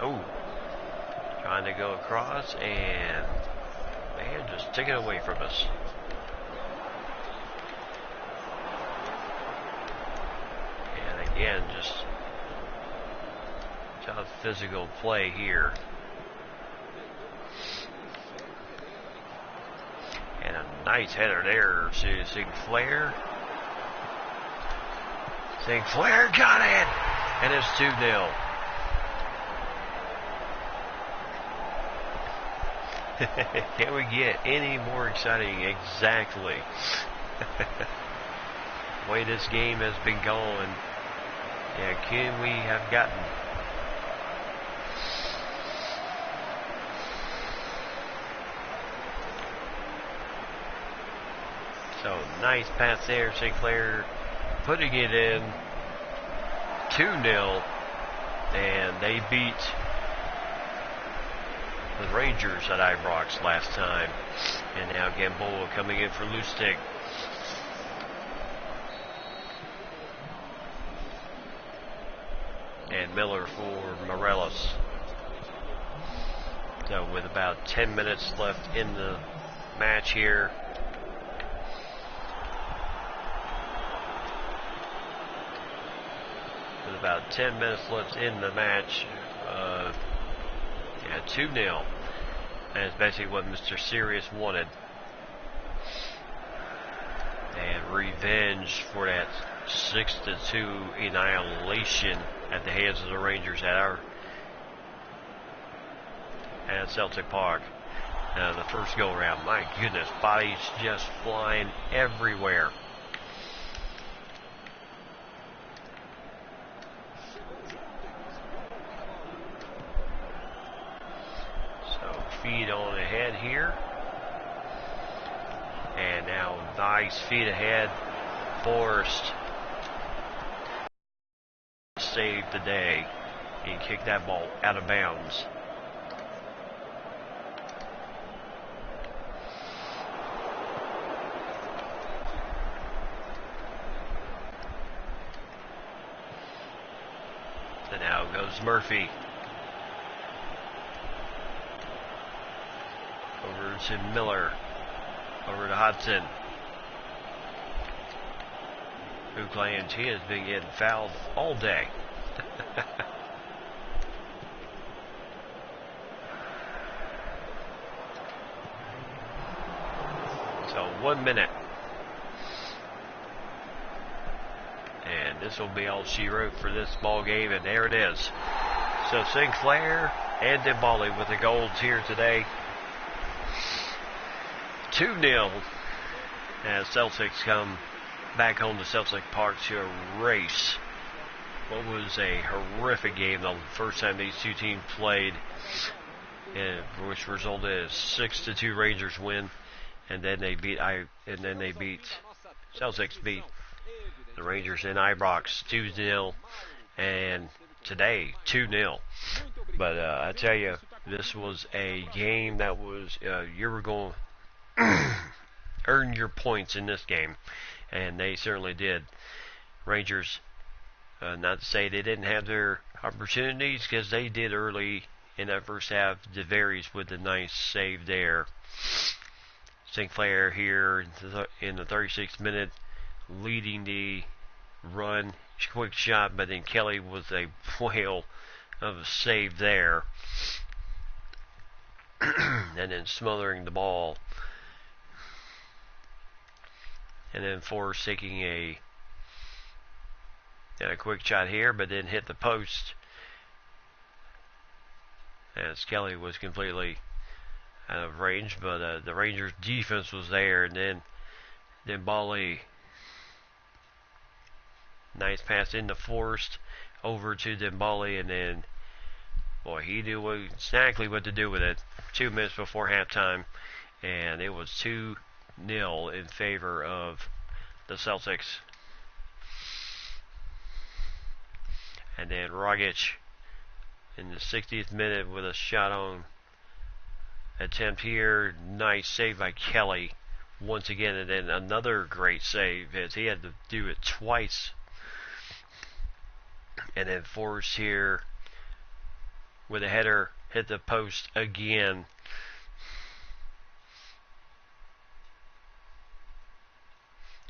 Oh, trying to go across, and man, just took it away from us. And again, just tough physical play here. And a nice header there to Sinclair. Sinclair got it! And it's 2-0. Can we get any more exciting? Exactly. The way this game has been going, yeah, can we have gotten? So nice pass there, Sinclair putting it in. 2-0, and they beat the Rangers at Ibrox last time. And now Gamboa coming in for Lustig. And Miller for Morelos. So with about 10 minutes left in the match here, about 10 minutes left in the match. 2-0. And it's basically what Mr. Sirius wanted. And revenge for that 6-2 annihilation at the hands of the Rangers at Celtic Park. The first go around, my goodness, bodies just flying everywhere. Feed on ahead here. And now nice feed ahead. Forrest saved the day. He kicked that ball out of bounds. So now goes Murphy. Over to Miller. Over to Hudson. Buclayan, he has been getting fouled all day. So 1 minute. And this will be all she wrote for this ball game, and there it is. So Sinclair and Dembali with the goals here today. 2-0 as Celtics come back home to Celtic Park to erase what was a horrific game the first time these two teams played, which resulted in a 6-2 Rangers win, and then they beat Celtics beat the Rangers in Ibrox 2-0, and today 2-0. But I tell you, this was a game that was you were going earn your points in this game, and they certainly did. Rangers, not to say they didn't have their opportunities, because they did early in that first half. DeVaries with a nice save there. Sinclair here in the 36th minute leading the run. Quick shot, but then Kelly with a whale of a save there. And then smothering the ball. And then Forrest taking a quick shot here, but then hit the post. As Kelly was completely out of range, but the Rangers' defense was there. And then Dembali, nice pass into Forrest, over to Dembali, and then, boy, he knew exactly what to do with it. 2 minutes before halftime, and it was 2-0 in favor of the Celtics. And then Rogic in the 60th minute with a shot on attempt here. Nice save by Kelly once again, and then another great save as he had to do it twice. And then Forrest here with a header, hit the post again.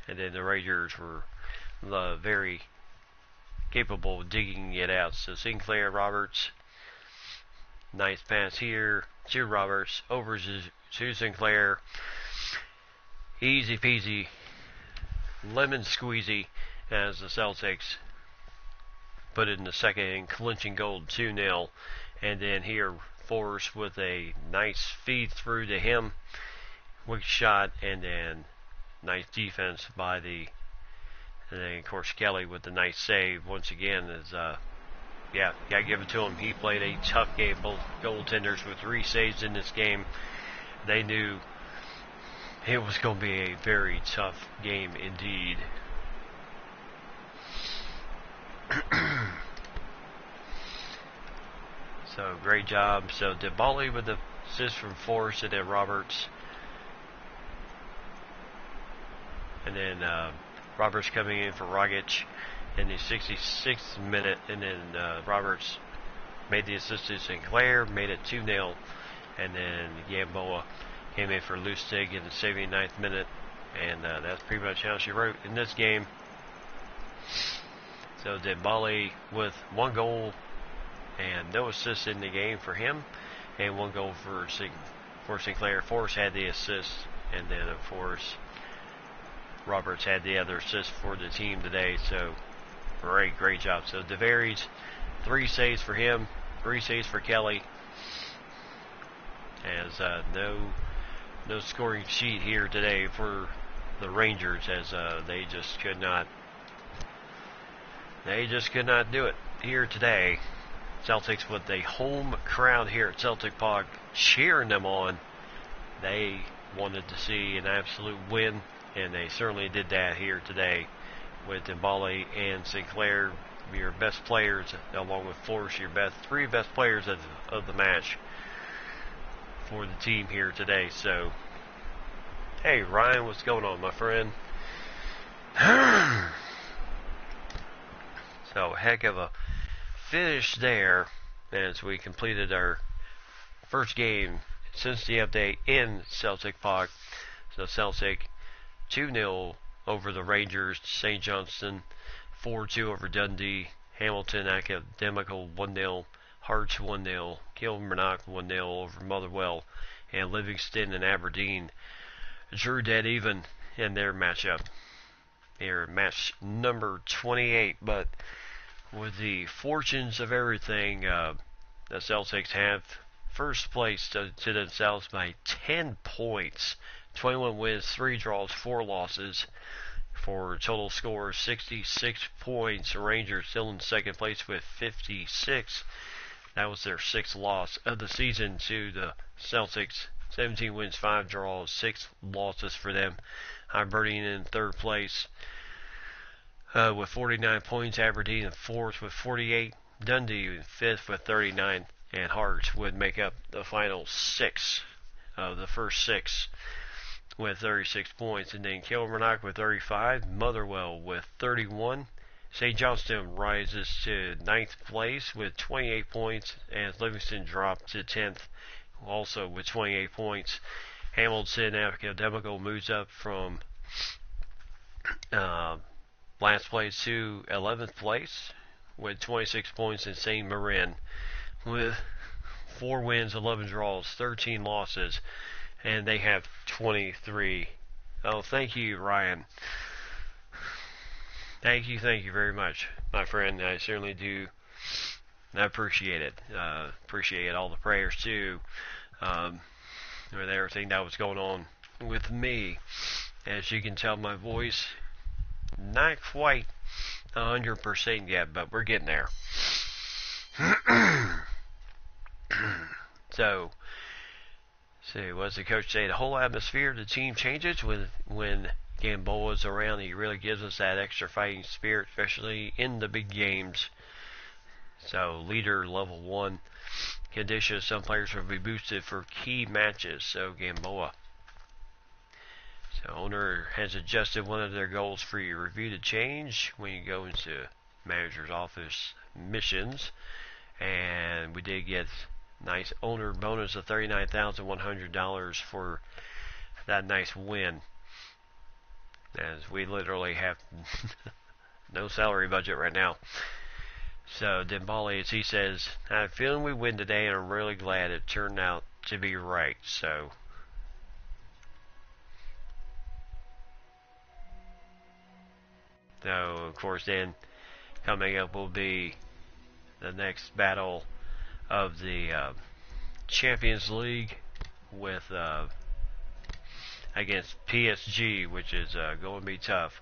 And then the Rangers were very capable of digging it out. So Sinclair, Roberts, nice pass here to Roberts, over to Sinclair. Easy peasy, lemon squeezy, as the Celtics put it in the second and clinching goal 2-0. And then here, Forrest with a nice feed through to him. Quick shot, and then nice defense by and then of course Kelly with the nice save once again. Yeah, gotta give it to him. He played a tough game. Both goaltenders with 3 saves in this game. They knew it was going to be a very tough game indeed. So great job. So Dibali with the assist from Forrest, and then Roberts. And then Roberts coming in for Rogic in the 66th minute. And then Roberts made the assist to Sinclair, made it 2-0. And then Gamboa came in for Lustig in the 79th minute. And that's pretty much how she wrote in this game. So Dembele with 1 goal and no assists in the game for him, and 1 goal for Sinclair. Forrest had the assist, and then of course Roberts had the other assist for the team today. So great job. So DeVaries, 3 saves for him, 3 saves for Kelly. As no scoring sheet here today for the Rangers, as they just could not do it here today. Celtics with a home crowd here at Celtic Park cheering them on. They wanted to see an absolute win, and they certainly did that here today with Dembele and Sinclair, your best players, along with Forrest, your 3 best players of the match for the team here today. So, hey Ryan, what's going on, my friend? So, heck of a finish there as we completed our first game since the update in Celtic Park. So Celtic 2-0 over the Rangers. St. Johnston 4-2 over Dundee. Hamilton Academical 1-0. Hearts 1-0. Kilmarnock 1-0 over Motherwell. And Livingston and Aberdeen drew dead even in their matchup. Here, match number 28, but with the fortunes of everything, the Celtics have first place to themselves by 10 points. 21 wins, 3 draws, 4 losses, for a total score of 66 points. Rangers still in second place with 56. That was their 6th loss of the season to the Celtics. 17 wins, 5 draws, 6 losses for them. Hibernian in third place with 49 points. Aberdeen in 4th with 48. Dundee in 5th with 39. And Hearts would make up the final 6 of the first 6 with 36 points. And then Kilmarnock with 35. Motherwell with 31. St. Johnston rises to 9th place with 28 points, as Livingston dropped to 10th also with 28 points. Hamilton Academical moves up from last place to 11th place with 26 points, and St. Marin with 4 wins, 11 draws, 13 losses, and they have 23. Oh, thank you, Ryan. Thank you very much, my friend. I certainly do. I appreciate it. Appreciate all the prayers too, with everything that was going on with me. As you can tell, my voice not quite 100% yet, but we're getting there. So, what's the coach say? The whole atmosphere of the team changes when Gamboa's around. He really gives us that extra fighting spirit, especially in the big games. So, leader level 1 conditions. Some players will be boosted for key matches. So, Gamboa. So, owner has adjusted one of their goals for your review to change when you go into manager's office missions. and we did get nice owner bonus of $39,100 for that nice win, as we literally have no salary budget right now. So Dembali, as he says, I have a feeling we win today, and I'm really glad it turned out to be right. So of course, then coming up will be the next battle of the Champions League with against PSG, which is going to be tough.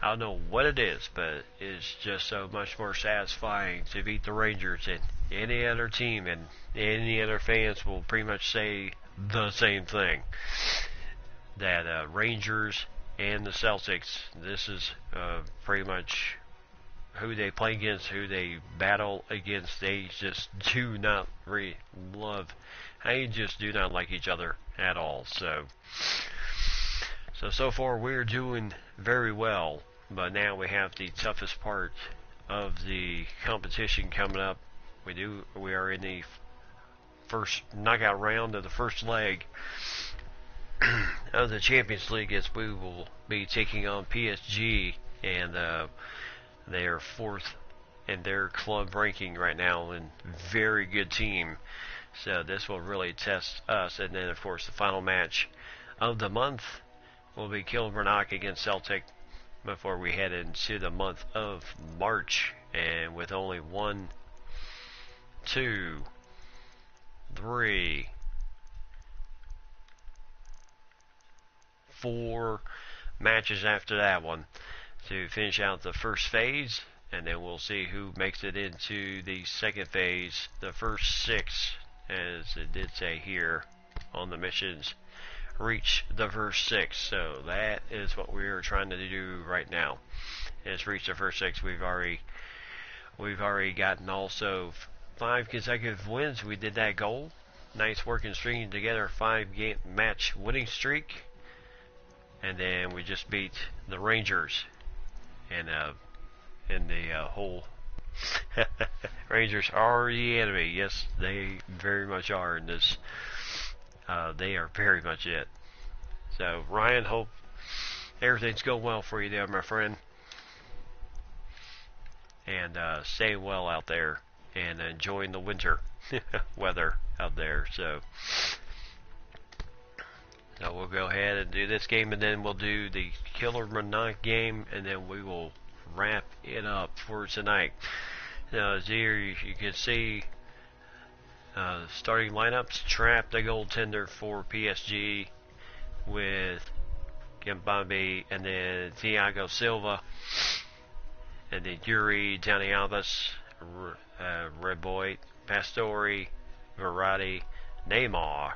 I don't know what it is, but it's just so much more satisfying to beat the Rangers than any other team, and any other fans will pretty much say the same thing. That Rangers and the Celtics, this is pretty much who they play against, who they battle against. They just do not love. They just do not like each other at all. So far we're doing very well, but now we have the toughest part of the competition coming up. We are in the first knockout round of the first leg of the Champions League, as we will be taking on PSG, and they are fourth in their club ranking right now, and very good team. So this will really test us. And then of course the final match of the month will be Kilmarnock against Celtic before we head into the month of March, and with only 1, 2, 3, 4 matches after that one to finish out the first phase, and then we'll see who makes it into the second phase. The first 6, as it did say here on the missions, reach the first 6. So that is what we're trying to do right now, is reach the first 6. We've already gotten also 5 consecutive wins. We did that goal. Nice work in stringing together a 5-game match winning streak. And then we just beat the Rangers, and in the whole Rangers are the enemy. Yes, they very much are in this. They are very much it. So Ryan, hope everything's going well for you there, my friend, and stay well out there and enjoying the winter weather out there. So we'll go ahead and do this game, and then we'll do the Kilmarnock game, and then we will wrap it up for tonight. As here you can see starting lineups: Trapp, the goaltender for PSG, with Kimpembe, and then Thiago Silva, and then Yuri, Dani Alves, Reboy, Pastore, Verratti, Neymar,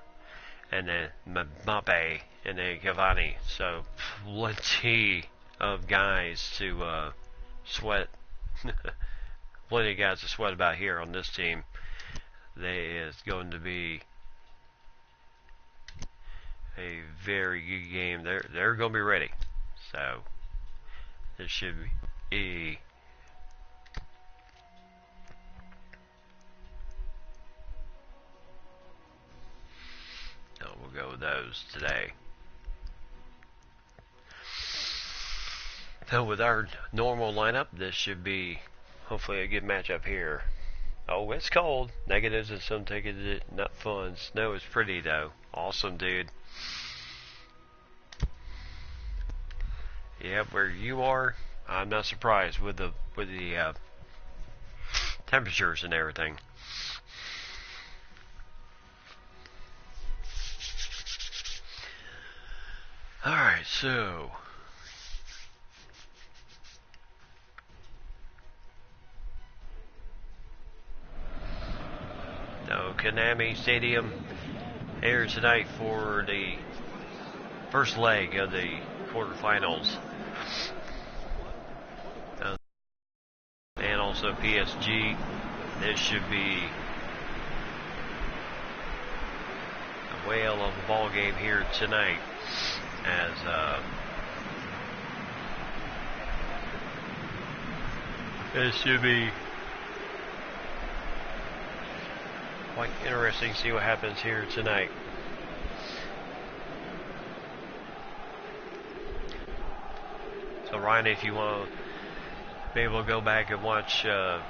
and then Mbappe, and then Cavani. So plenty of guys to sweat. Plenty of guys to sweat about here on this team. It's going to be a very good game. They're going to be ready. So this should be we'll go with those today. So with our normal lineup, this should be hopefully a good matchup here. Oh, it's cold. Negatives, and some take it not fun. Snow is pretty though. Awesome, dude. Yeah, where you are, I'm not surprised with the temperatures and everything. Alright, so Konami Stadium here tonight for the first leg of the quarterfinals. And also PSG. This should be a whale of a ball game here tonight, as it should be quite interesting to see what happens here tonight. So Ryan, if you want to be able to go back and watch the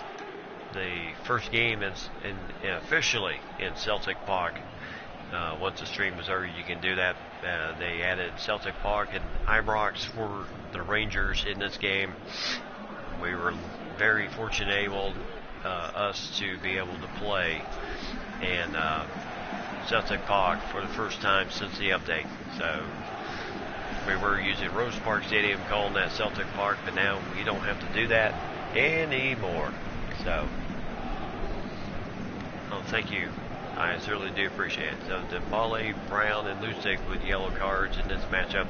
first game officially in Celtic Park, once the stream is over, you can do that. They added Celtic Park and Ibrox for the Rangers in this game. We were very fortunate able us to be able to play in Celtic Park for the first time since the update. So we were using Rose Park Stadium, calling that Celtic Park, but now we don't have to do that anymore. So, thank you. I certainly do appreciate it. So, Dembele, Brown, and Lustig with yellow cards in this matchup.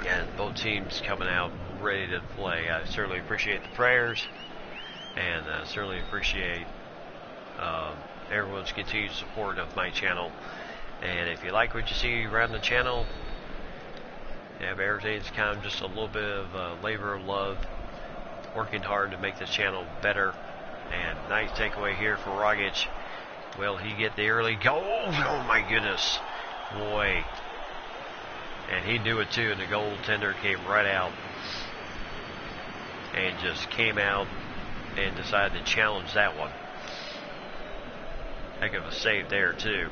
And both teams coming out ready to play. I certainly appreciate the prayers, and certainly appreciate everyone's continued support of my channel. And if you like what you see around the channel, everything's kind of just a little bit of labor of love, working hard to make this channel better. And nice takeaway here for Rogic. Will he get the early goal? Oh my goodness, boy! And he knew it too, and the goaltender came right out and just came out and decided to challenge that one. Heck of a save there too.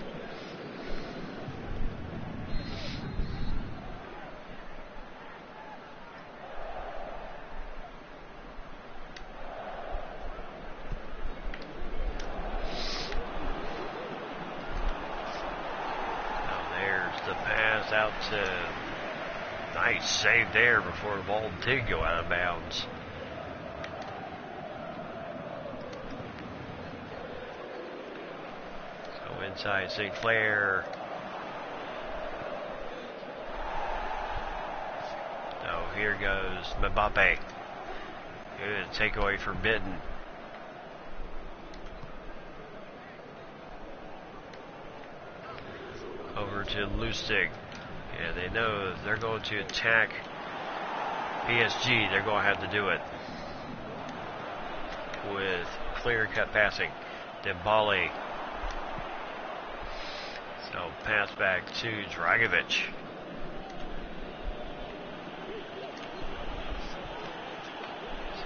Out to nice save there before the ball did go out of bounds. So inside Sinclair. So here goes Mbappe. Good takeaway for Bitten. Over to Lustig. Yeah, they know if they're going to attack PSG, they're going to have to do it with clear-cut passing. Dembele. So pass back to Dragovic.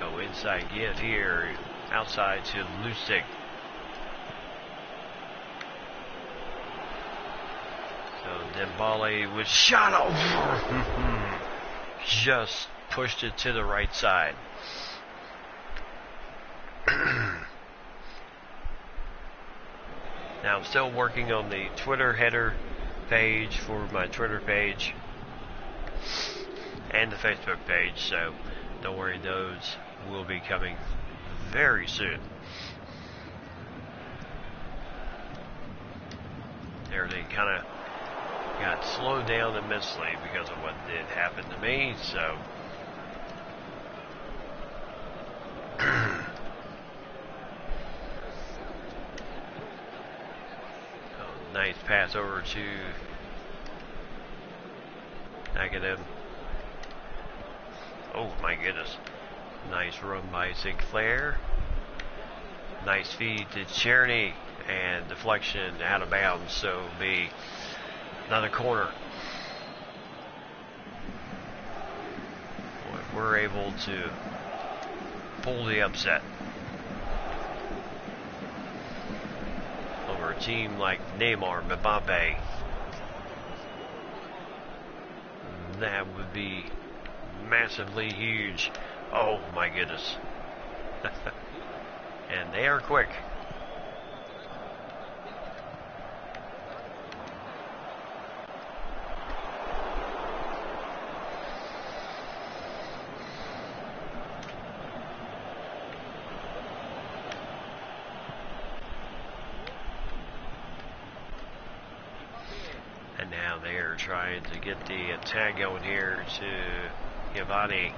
So inside give here, outside to Lustig. Dembele was shot over. Just pushed it to the right side. Now I'm still working on the Twitter header page for my Twitter page and the Facebook page, so don't worry, those will be coming very soon. Everything kind of got slowed down immensely because of what did happen to me, so nice pass over to Negative. Oh my goodness, nice run by Sinclair, nice feed to Czerny, and deflection out of bounds, so it'll be another corner. Boy, we're able to pull the upset over a team like Neymar, Mbappe. That would be massively huge. Oh my goodness. And they are quick. And now they're trying to get the attack going here to Giovanni.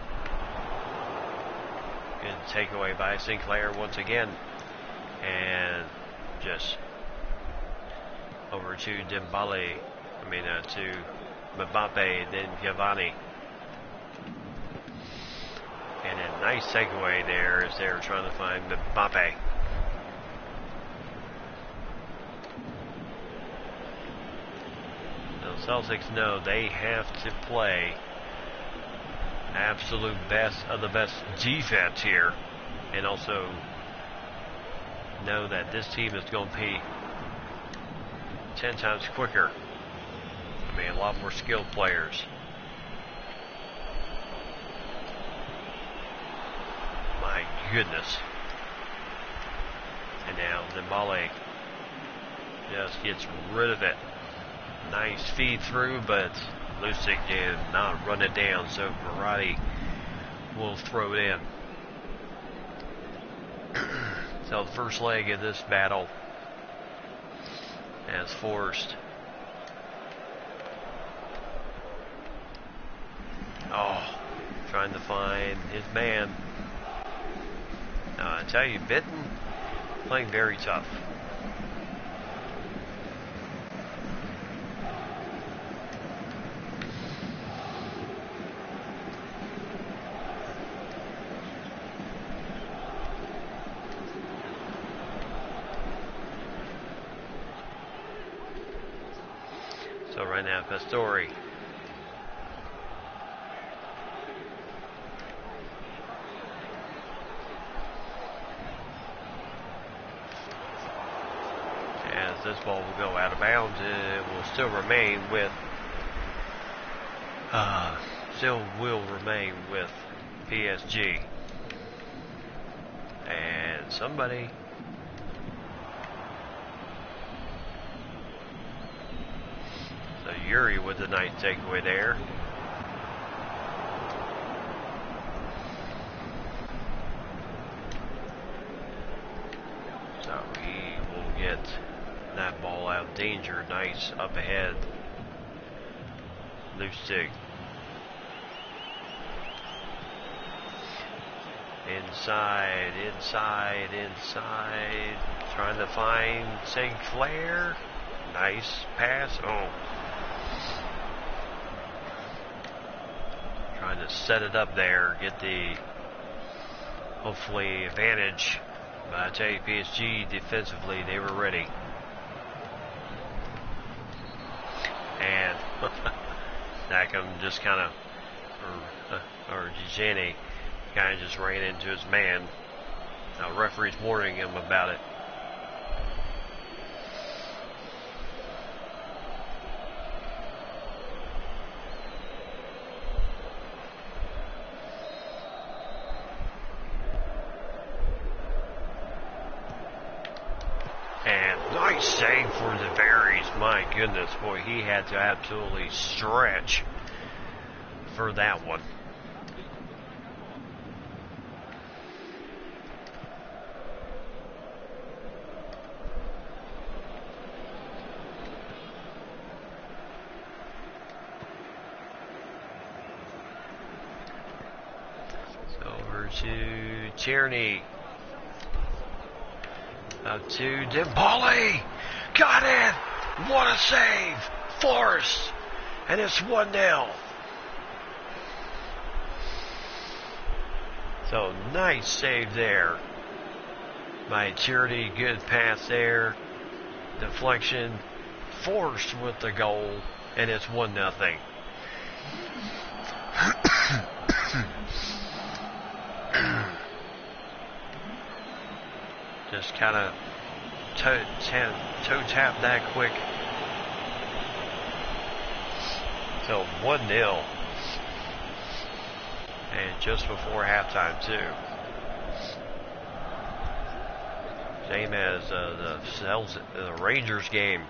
Good takeaway by Sinclair once again. And just over to Dembele. To Mbappe, then Giovanni. And a nice takeaway there as they were trying to find Mbappe. Celtics know they have to play absolute best of the best defense here, and also know that this team is going to be 10 times quicker. I mean, a lot more skilled players. My goodness. And now Dembele just gets rid of it. Nice feed through, but Lustig did not run it down, so Verratti will throw it in. So the first leg of this battle has forced. Oh, trying to find his man. I tell you, Bitten playing very tough. So right now, Pastore. As this ball will go out of bounds, it will still remain with PSG. And somebody. So Yuri with the nice takeaway there. So he will get that ball out of danger. Nice up ahead. Lustig. Inside. Trying to find St. Clair. Nice pass. Oh. Trying to set it up there. Get the, hopefully, advantage. But I tell you, PSG defensively, they were ready. And Nakam just kind of, or Dijani kind of just ran into his man. Now, referee's warning him about it. Nice save for the Berries. My goodness, boy, he had to absolutely stretch for that one. Over to Tierney. Up to Dembele. Got it. What a save. Forrest. And it's 1-0. So nice save there by Tierney. Good pass there. Deflection. Forrest with the goal. And it's 1-0. Just kind of toe tap that quick. So 1-0. And just before halftime too. Same as the Rangers game.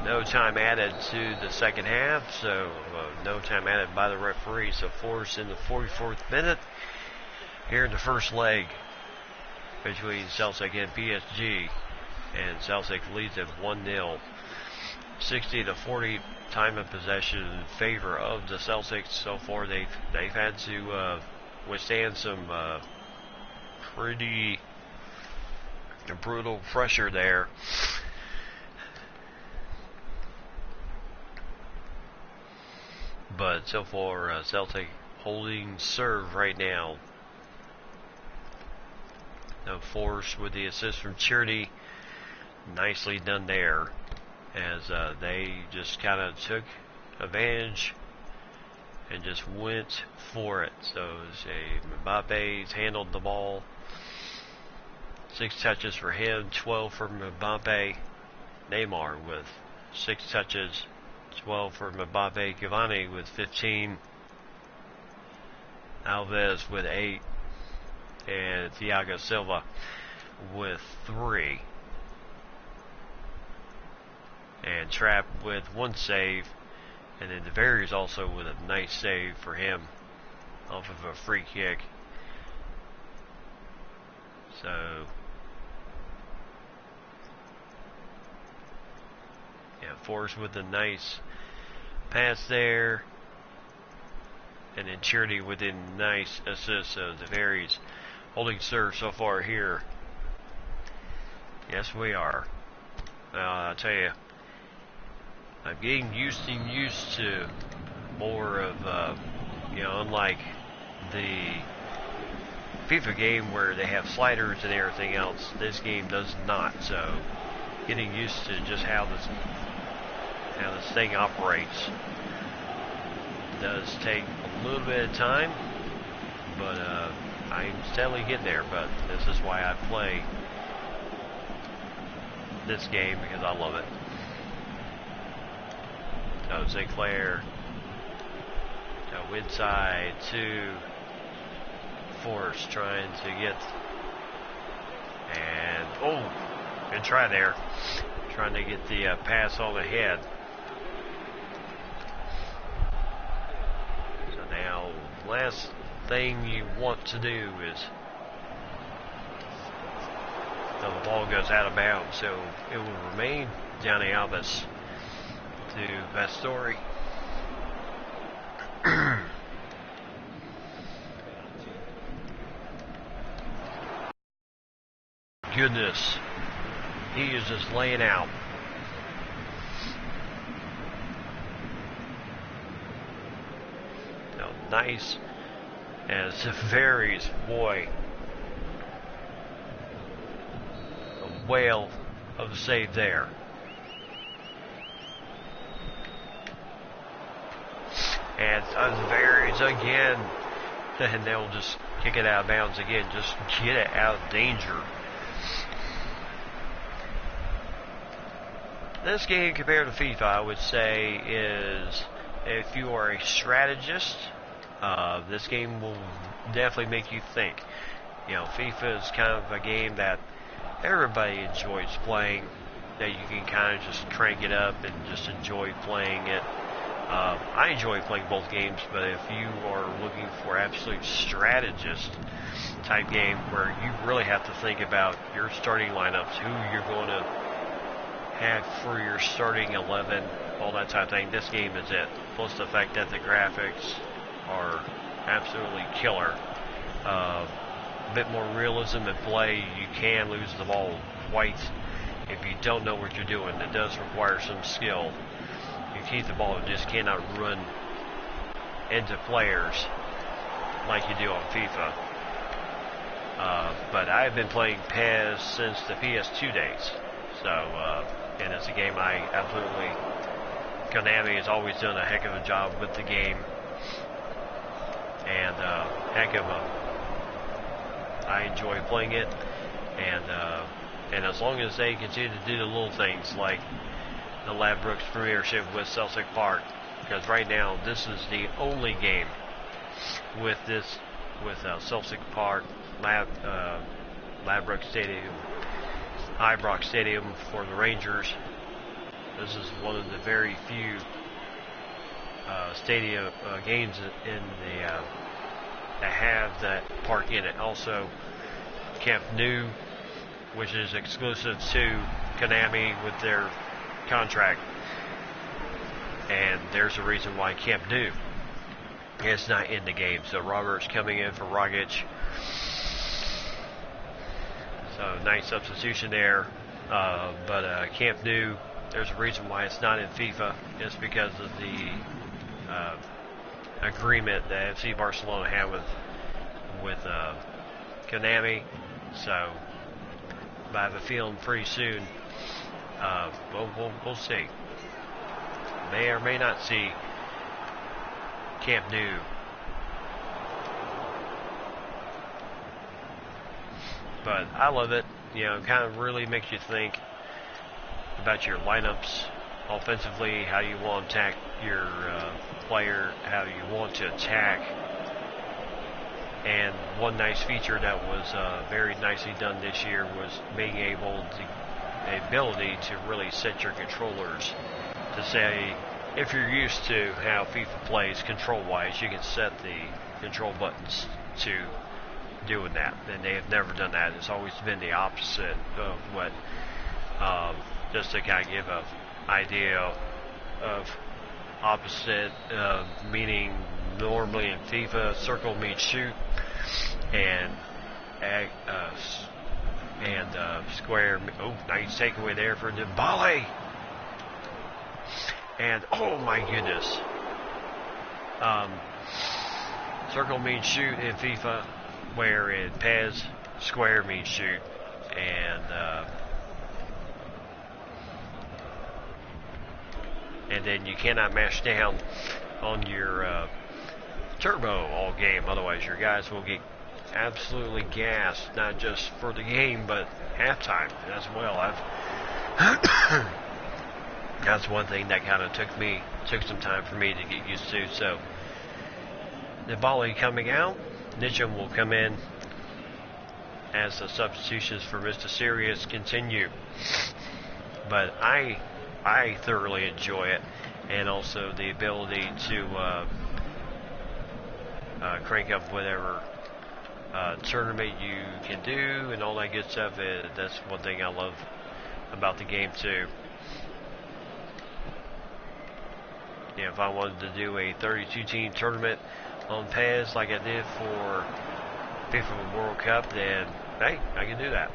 No time added to the second half, so no time added by the referee. So Forrest in the 44th minute here in the first leg between Celtic and PSG, and Celtic leads at 1-0. 60-40 time of possession in favor of the Celtics. So far, they've had to withstand some pretty brutal pressure there. But so far, Celtic holding serve right now. No force with the assist from Charity. Nicely done there, as they just kind of took advantage and just went for it. So Mbappe's handled the ball. 6 touches for him, 12 for Mbappe. Neymar with 6 touches, 12 for Mbappe. Cavani with 15. Alves with 8. And Thiago Silva with 3. And Trapp with 1 save. And then DeVries also with a nice save for him off of a free kick. So, yeah, Forrest with a nice pass there. And then Charity with a nice assist. So DeVries holding serve so far here. Yes, we are. I'll tell you, I'm getting used to more of, unlike the FIFA game where they have sliders and everything else, this game does not. So, getting used to just how this thing operates does take a little bit of time, but I'm steadily getting there. But this is why I play this game, because I love it. So Sinclair, inside to Forrest, trying to get, and good try there, trying to get the pass on ahead. So now, last thing you want to do is, the ball goes out of bounds, so it will remain Johnny Alves to Vastori. Goodness, he is just laying out. No, nice as varies, boy. A whale of a save there. And varies again. And they'll just kick it out of bounds again. Just get it out of danger. This game compared to FIFA, I would say, is, if you are a strategist, this game will definitely make you think. FIFA is kind of a game that everybody enjoys playing, that you can kind of just crank it up and just enjoy playing it. I enjoy playing both games, but if you are looking for absolute strategist type game where you really have to think about your starting lineups, who you're going to have for your starting 11, all that type of thing, this game is it. Plus the fact that the graphics are absolutely killer. A bit more realism in play. You can lose the ball quite if you don't know what you're doing. It does require some skill. You keep the ball and just cannot run into players like you do on FIFA. But I've been playing Pes since the PS2 days. So, and it's a game I absolutely, Konami has always done a heck of a job with the game. And I enjoy playing it. And as long as they continue to do the little things like the Ladbrokes Premiership with Celtic Park, because right now this is the only game with Celtic Park, Ladbrokes Stadium, Ibrox Stadium for the Rangers. This is one of the very few stadium games in the that have that park in it. Also, Camp Nou, which is exclusive to Konami with their contract, and there's a reason why Camp Nou is not in the game. So Roberts coming in for Rogic. So nice substitution there, but Camp Nou, there's a reason why it's not in FIFA. It's because of the agreement that FC Barcelona had with Konami. So I have a feeling pretty soon we'll see. May or may not see Camp Nou. But I love it. You know, it kind of really makes you think about your lineups offensively, how you want to attack your player, how you want to attack. And one nice feature that was very nicely done this year was being able to, the ability to really set your controllers to say, if you're used to how FIFA plays control-wise, you can set the control buttons to doing that. And they have never done that. It's always been the opposite of what, just to kind of give an idea of opposite, meaning normally in FIFA, circle means shoot, and square. Oh, nice takeaway there for Dembele. And oh my goodness, circle means shoot in FIFA, where in PES, square means shoot, and then you cannot mash down on your turbo all game, otherwise your guys will get absolutely gassed, not just for the game, but halftime as well. That's one thing that kind of took some time for me to get used to. So the volley coming out, Nitcham will come in as the substitutions for Mr. Sirius continue. But I thoroughly enjoy it, and also the ability to crank up whatever tournament you can do and all that good stuff. That's one thing I love about the game too. You know, if I wanted to do a 32-team tournament on PES like I did for FIFA World Cup, then hey, I can do that.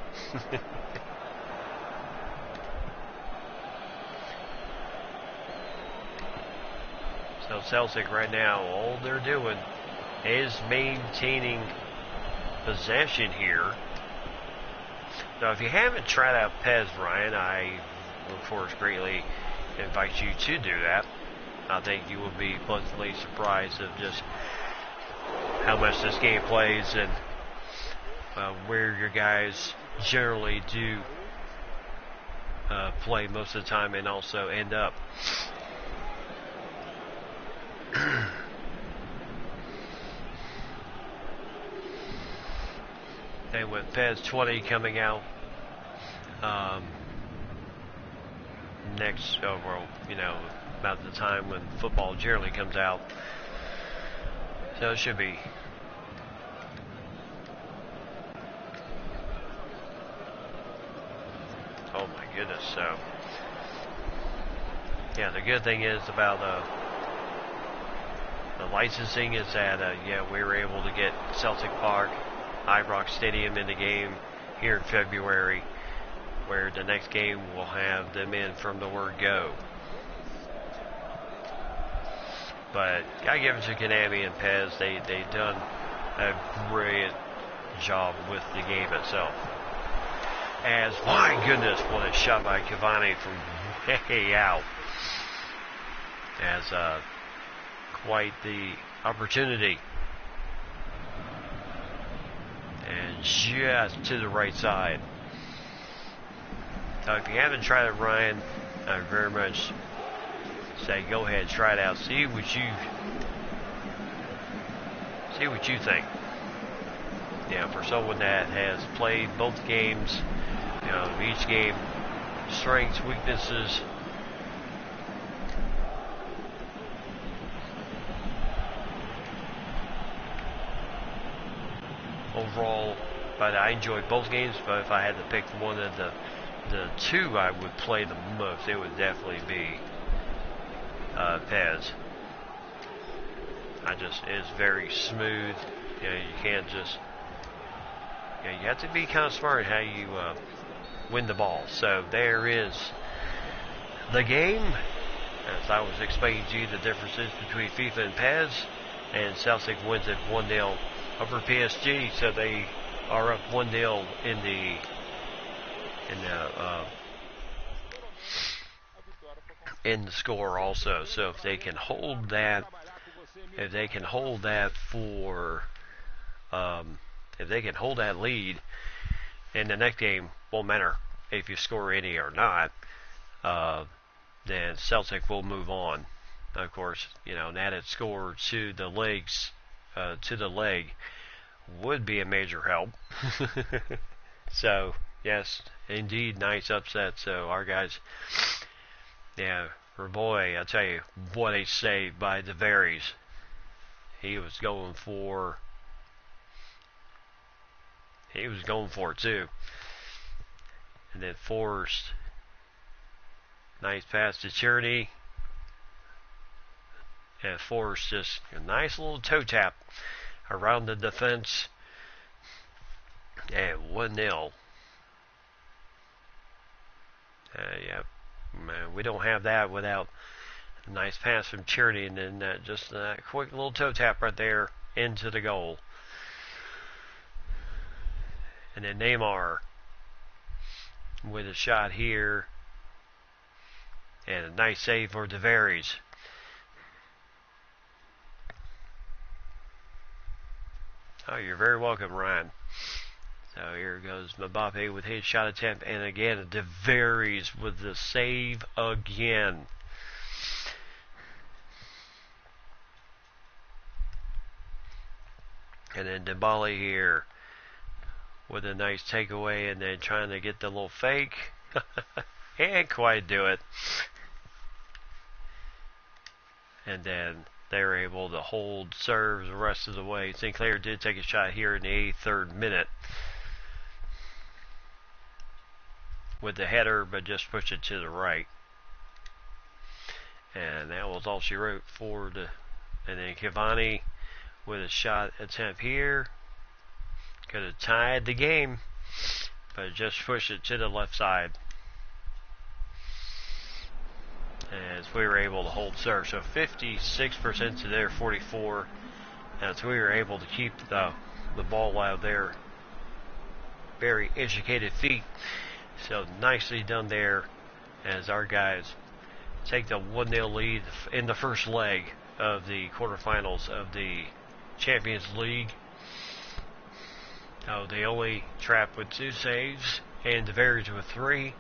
So Celtic right now, all they're doing is maintaining possession here. So if you haven't tried out PES, Ryan, I of course greatly invite you to do that. I think you will be pleasantly surprised of just how much this game plays and where your guys generally do play most of the time and also end up. And with PES 20 coming out next, about the time when football generally comes out. So it should be. Oh my goodness. So, yeah, the good thing is about the licensing is that, we were able to get Celtic Park, Ibrox Stadium in the game here in February, where the next game will have them in from the word go. But I give it to Konami and PES. They've done a brilliant job with the game itself. As, my goodness, what a shot by Cavani from way out. As quite the opportunity. And just to the right side. So if you haven't tried it, Ryan, I very much say go ahead, try it out, see what you think. For someone that has played both games, each game, strengths, weaknesses. Overall, but I enjoyed both games. But if I had to pick one of the two I would play the most, it would definitely be PES. It's very smooth. You can't just. You have to be kind of smart how you win the ball. So there is the game. As I was explaining to you the differences between FIFA and PES, and Celtic wins it 1-0 over PSG. So they are up 1-0 in the in the score also. So if they can hold that, if they can hold that lead in the next game, won't matter if you score any or not, then Celtic will move on. Of course, an added score to the leg would be a major help. So yes, indeed, nice upset. So our guys, for boy, I tell you, what a save by Wed-Fri. He was going for it too. And then forced. Nice pass to Tierney. And forced just a nice little toe tap around the defense. And 1-0. Man, we don't have that without a nice pass from Tierney, and then just a quick little toe tap right there into the goal. And then Neymar with a shot here, and a nice save for Wed-Fri. Oh, you're very welcome, Ryan. So here goes Mbappe with his shot attempt, and again Wed-Fri with the save again. And then Dembele here with a nice takeaway, and then trying to get the little fake. Can't quite do it. And then they're able to hold serves the rest of the way. Sinclair did take a shot here in the 83rd minute with the header, but just pushed it to the right. And that was all she wrote for the. And then Cavani with a shot attempt here. Could have tied the game, but just pushed it to the left side. As we were able to hold serve. So 56% to their 44. As we were able to keep the ball out of their very educated feet. So nicely done there as our guys take the 1-0 lead in the first leg of the quarterfinals of the Champions League. Oh, they only trapped with 2 saves, and Wed-Fri with 3.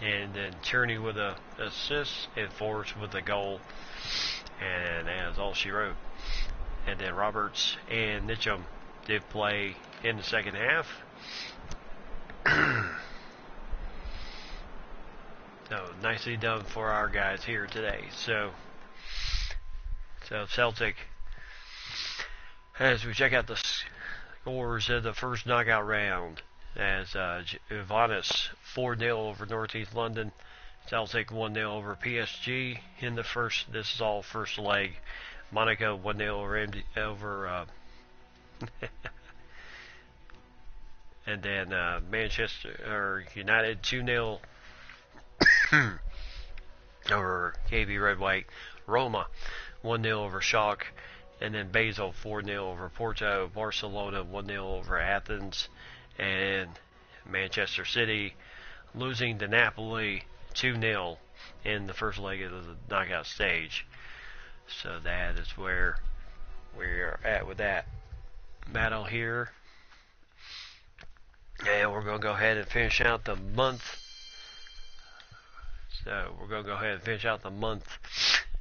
And then Tierney with an assist, and Forrest with a goal. And that's all she wrote. And then Roberts and Mitchum did play in the second half. So nicely done for our guys here today. So Celtic, as we check out the scores of the first knockout round, as Ivani's 4-0 over Northeast London, Celtic 1-0 over PSG in the first. This is all first leg. Monaco 1-0 over and then Manchester United 2-0 over KB Red White. Roma 1-0 over Schalke, and then Basel 4-0 over Porto. Barcelona 1-0 over Athens, and Manchester City losing to Napoli 2-0 in the first leg of the knockout stage. So that is where we are at with that battle here. And we're going to go ahead and finish out the month. So we're going to go ahead and finish out the month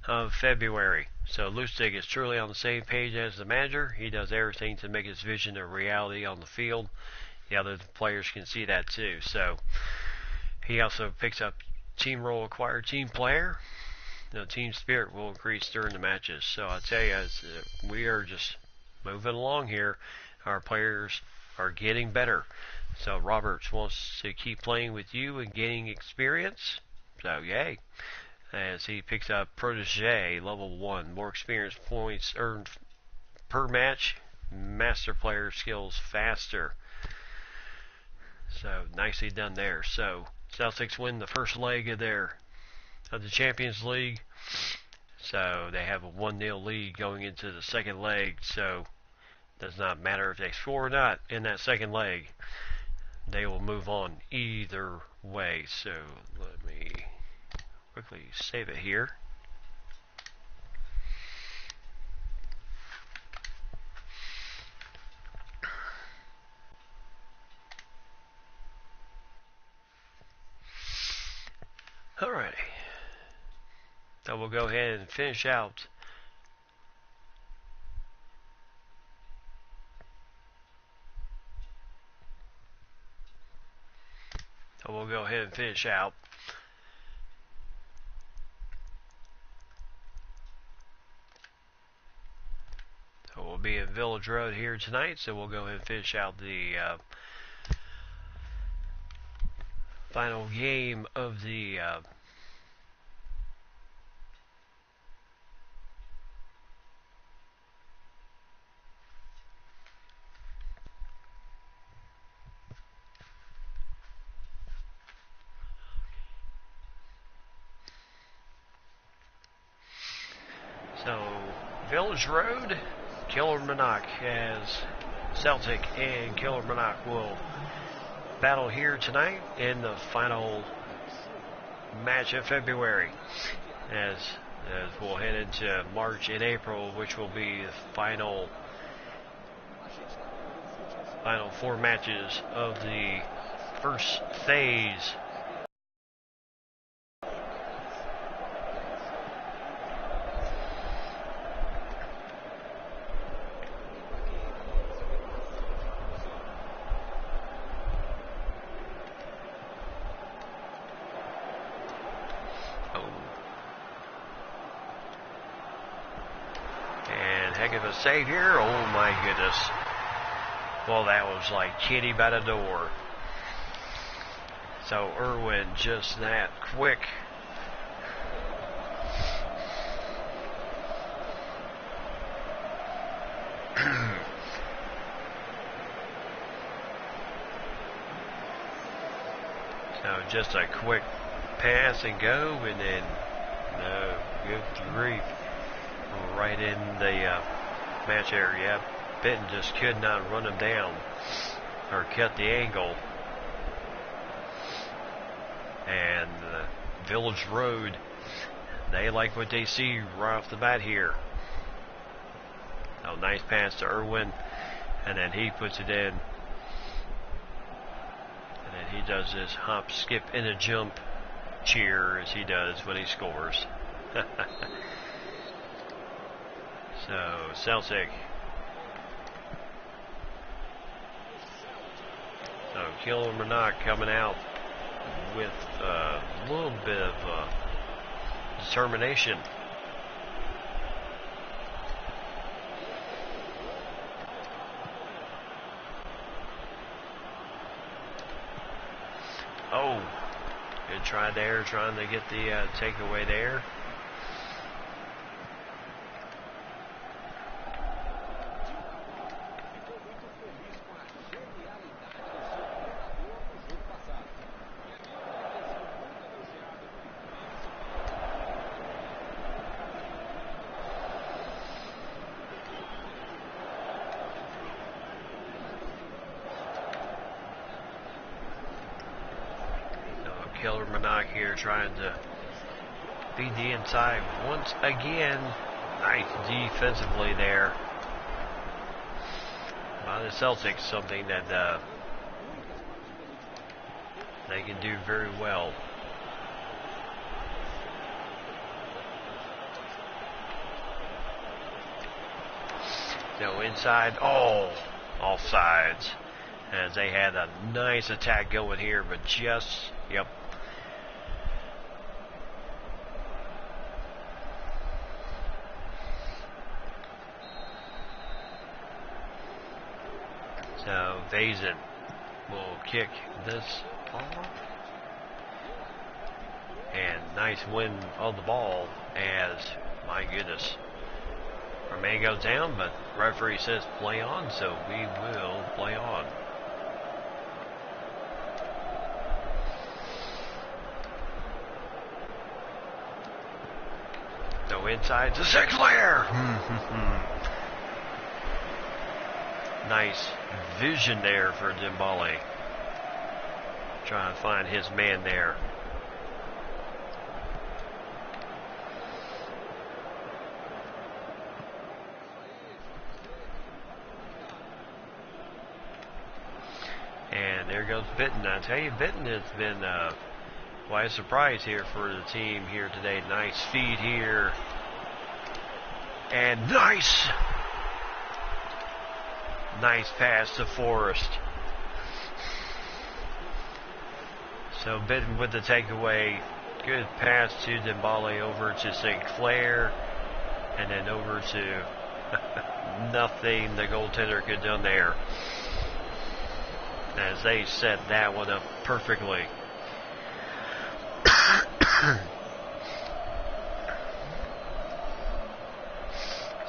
of February. So Lustig is truly on the same page as the manager. He does everything to make his vision a reality on the field. The other players can see that too. So he also picks up team role acquired team player. Team spirit will increase during the matches. So I tell you, we are just moving along here. Our players are getting better. So Roberts wants to keep playing with you and gaining experience. So yay. As he picks up Protege level 1, more experience points earned per match, master player skills faster. So nicely done there. So Celtics win the first leg of the Champions League. So they have a 1-0 lead going into the second leg. So it does not matter if they score or not in that second leg. They will move on either way. So let me quickly save it here. Alrighty. So we'll go ahead and finish out So we'll be at Village Road here tonight, so we'll go ahead and finish out the final game of the Village Road. Kilmarnock as Celtic and Kilmarnock will battle here tonight in the final match of February, as we'll head into March and April, which will be the final 4 matches of the first phase. Save here. Oh my goodness. Well, that was like kitty by the door. So Irwin just that quick. So just a quick pass and go, and then no, good grief, right in the match area. Benton just could not run him down or cut the angle. And Village Road, they like what they see right off the bat here. Oh, nice pass to Irwin, and then he puts it in. And then he does this hop, skip, and a jump cheer as he does when he scores. So Celtic. So Kilmarnock coming out with a little bit of determination. Oh, good try there, trying to get the takeaway there. Kilmarnock here trying to feed the inside once again. Nice defensively there by the Celtics, something that they can do very well. So inside, oh, offsides, as they had a nice attack going here, but just, yep. So Vazen will kick this off. And nice win of the ball as, my goodness, our man goes down, but referee says play on, so we will play on. So Go inside to Sinclair. Nice vision there for Dembele. Trying to find his man there. And there goes Bitten. I tell you, Bitten has been quite a surprise here for the team here today. Nice feed here. And nice pass to Forrest. So Bitten with the takeaway. Good pass to Dembele over to Sinclair. And then over to nothing the goaltender could have done there, as they set that one up perfectly.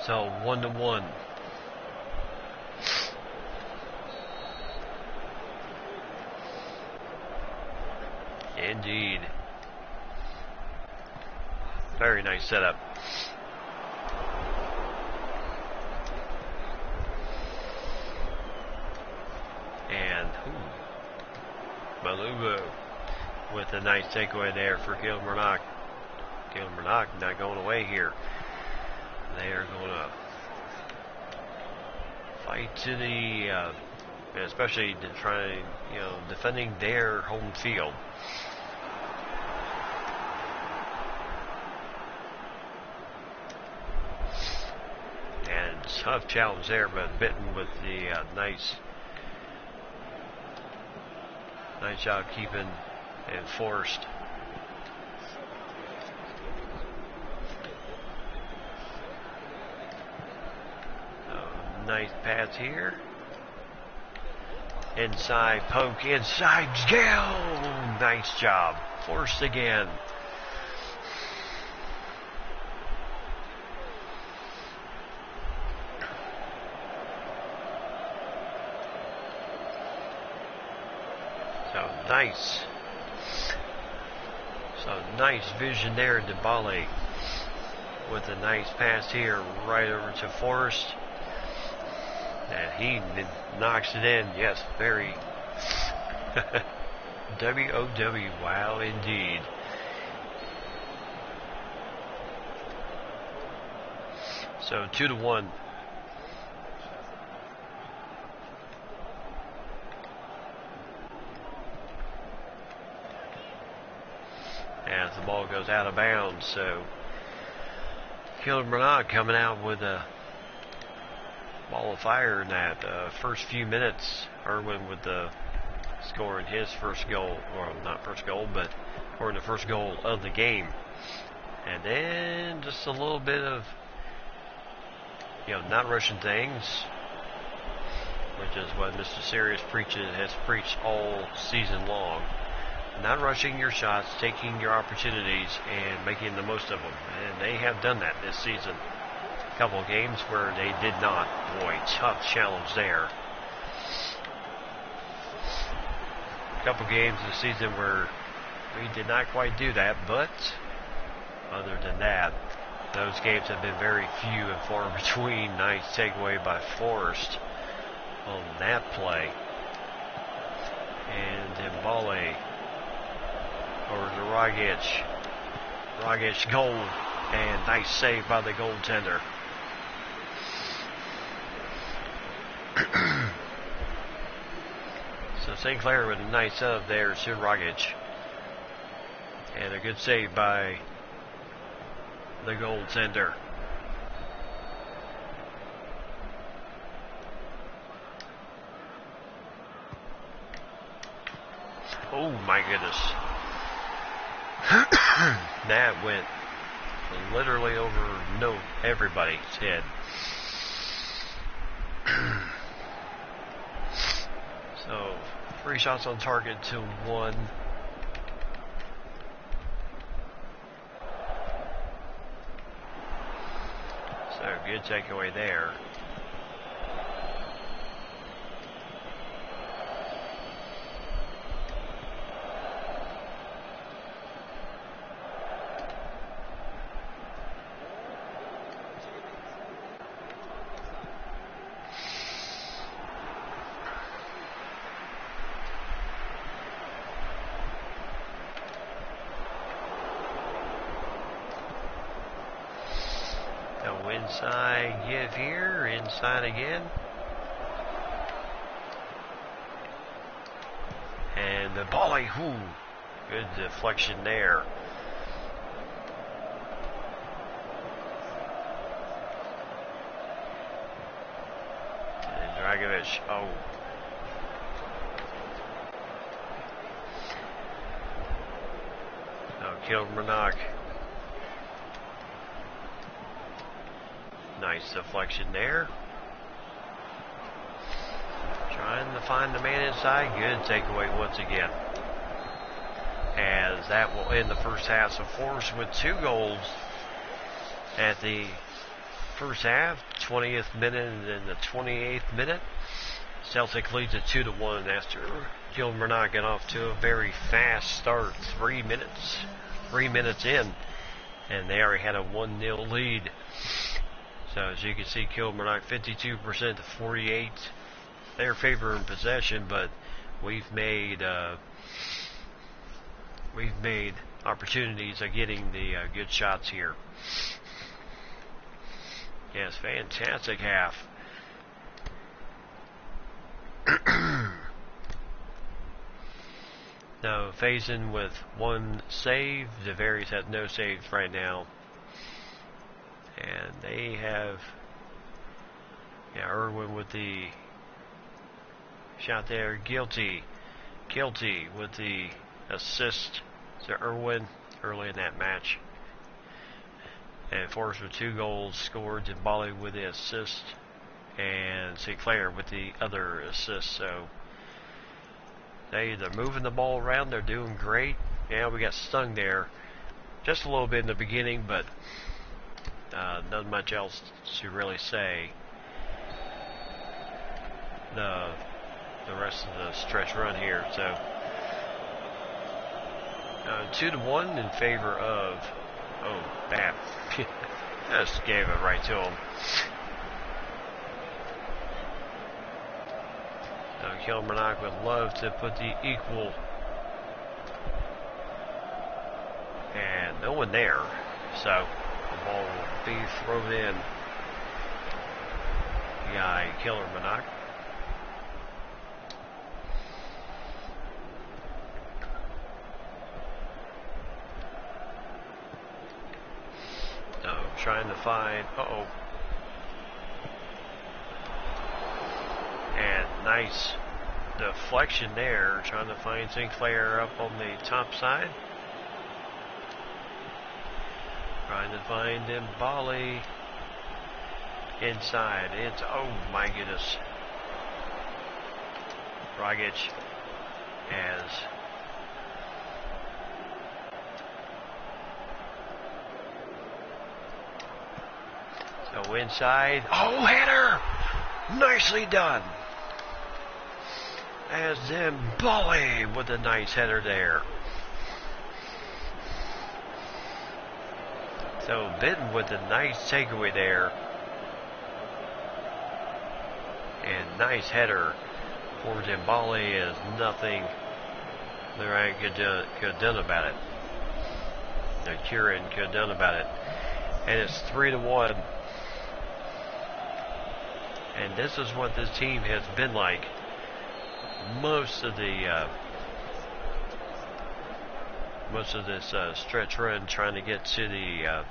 So 1-1. Indeed. Very nice setup. And Malubo with a nice takeaway there for Kilmarnock. Kilmarnock not going away here. They are going to fight to the, especially to try, defending their home field. And tough challenge there, but Bitten with the nice job keeping and Forrest. Nice pass here. Inside poke, inside Gale. Nice job. Forced again. So nice. So nice vision there, Dembele with a nice pass here right over to Forrest. And he knocks it in. Yes, very W-O-W. Wow, indeed. So 2-1. As the ball goes out of bounds, so Kilmarnock coming out with a ball of fire in that first few minutes. Irwin with the scoring his first goal, or not first goal, but scoring the first goal of the game. And then just a little bit of, not rushing things, which is what Mr. Serious has preached all season long. Not rushing your shots, taking your opportunities and making the most of them. And they have done that this season. A couple of games where they did not. Boy, tough challenge there. A couple of games this season where we did not quite do that, but other than that, those games have been very few and far between. Nice takeaway by Forrest on that play. And Dembele over to Rogic. Rogic goal, and nice save by the goaltender. So Sinclair with a nice setup there to Rogic. And a good save by the goaltender. Oh my goodness. That went literally over everybody's head. So 3 shots on target to 1. So good takeaway there. Inside give here, inside again. And the volley, good deflection there. And Dragovic, Kilmarnock. Nice deflection there. Trying to find the man inside. Good takeaway once again. As that will end the first half. So Forest with 2 goals at the first half. 20th minute and then the 28th minute. Celtic leads it 2-1 after Kilmarnock got off to a very fast start. 3 minutes in. And they already had a 1-0 lead. So as you can see, Kilmarnock 52% to 48. Their favor in possession, but we've made opportunities of getting the good shots here. Yes, fantastic half. Now Faison with 1 save. Deveries has no saves right now. And they have Irwin with the shot there. Guilty with the assist to Irwin early in that match. And Forrest with 2 goals scored. Dembele with the assist. And Sinclair with the other assist. So they're moving the ball around. They're doing great. Yeah, we got stung there just a little bit in the beginning, but not much else to really say. The rest of the stretch run here. So 2-1 in favor of. Oh, bam! Just gave it right to him. Kilmarnock would love to put the equal, and no one there. So the ball will be thrown in by Kilmarnock. Trying to find, and nice deflection there, trying to find Sinclair up on the top side. Trying to find Dembele inside. It's, oh my goodness. Dragic has so inside. Oh, header! Nicely done. As Dembele with a nice header there. So Benton with a nice takeaway there. And nice header for Dembele is nothing Lorraine could have done about it. Kieran could have done about it. And it's 3-1. And this is what this team has been like most of this stretch run, trying to get to the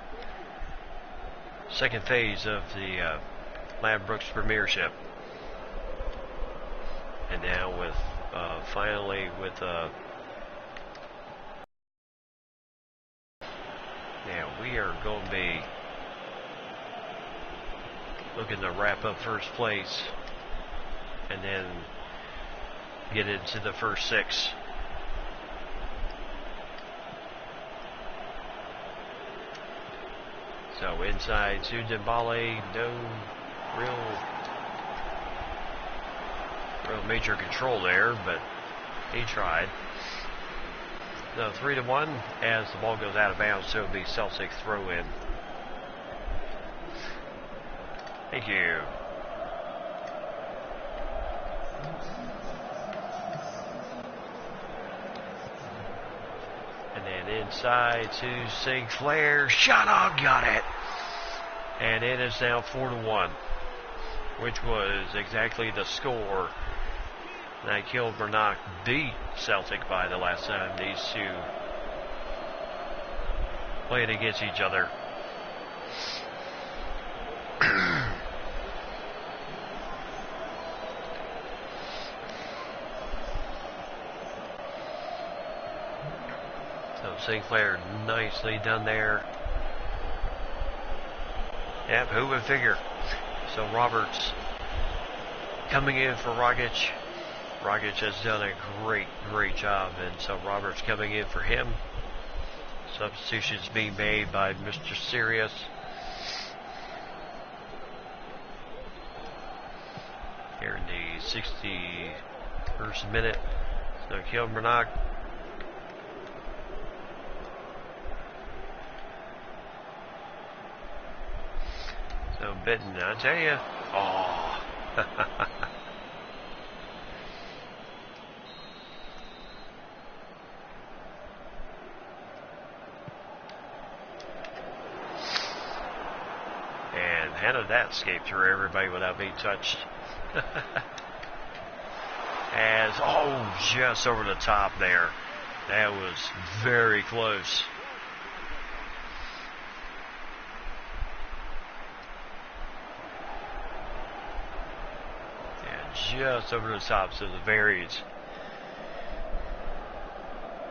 second phase of the Ladbrokes Premiership. And now with finally with we are going to be looking to wrap up first place and then get into the first 6. So inside to Dembele, no real major control there, but he tried. So 3-1 as the ball goes out of bounds, so it'll be Celtic throw in. Thank you. And then inside to Sinclair. Shot on, got it. And it is now 4-1, which was exactly the score that Kilmarnock beat Celtic by the last time these two played against each other. So Sinclair nicely done there. Yep, who would figure? So Roberts coming in for Rogic. Rogic has done a great job, and so Roberts coming in for him. Substitutions being made by Mr. Sirius. Here in the 61st minute. So Kilmarnock. So Benton, I tell you, oh. And how did that escape through everybody without being touched? As, oh, just over the top there. That was very close. Just over the top, so the Varieds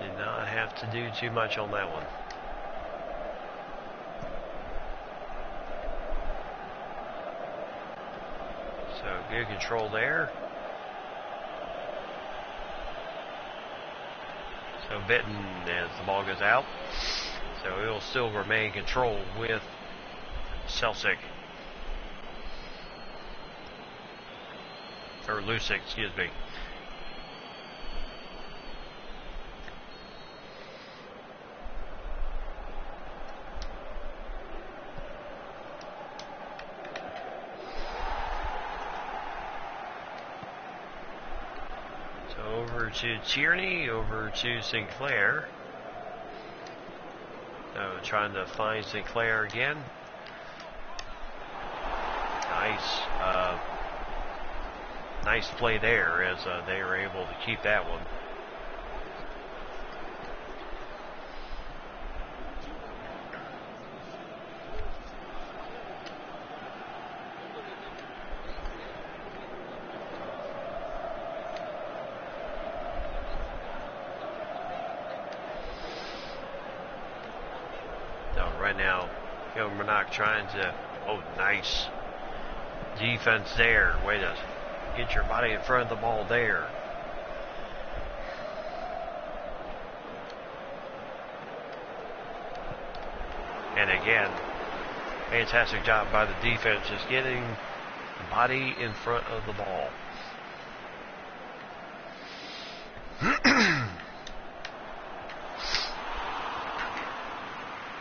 did not have to do too much on that one. So good control there. So Benton as the ball goes out. So it'll still remain control with Celtic. Or Lusick, excuse me. So over to Tierney, over to Sinclair. So trying to find Sinclair again. Nice. Nice play there as they were able to keep that one. So right now, Kilmarnock trying to, oh, nice defense there. Way to get your body in front of the ball there. And again, fantastic job by the defense, just getting the body in front of the ball.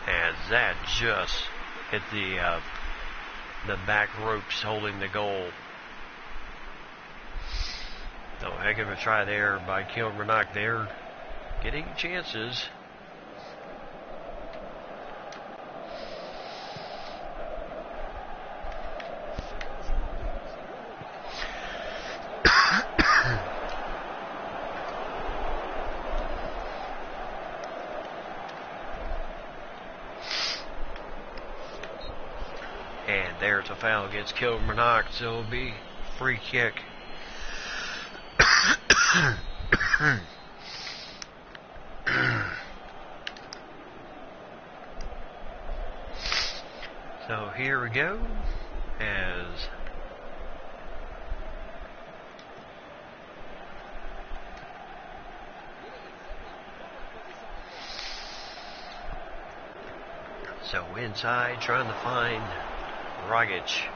As that just hit the back ropes holding the goal. No heck of a try there by Kilmarnock. They're getting chances. And there's a foul against Kilmarnock, so it'll be free kick. So here we go, as so inside trying to find Rogic.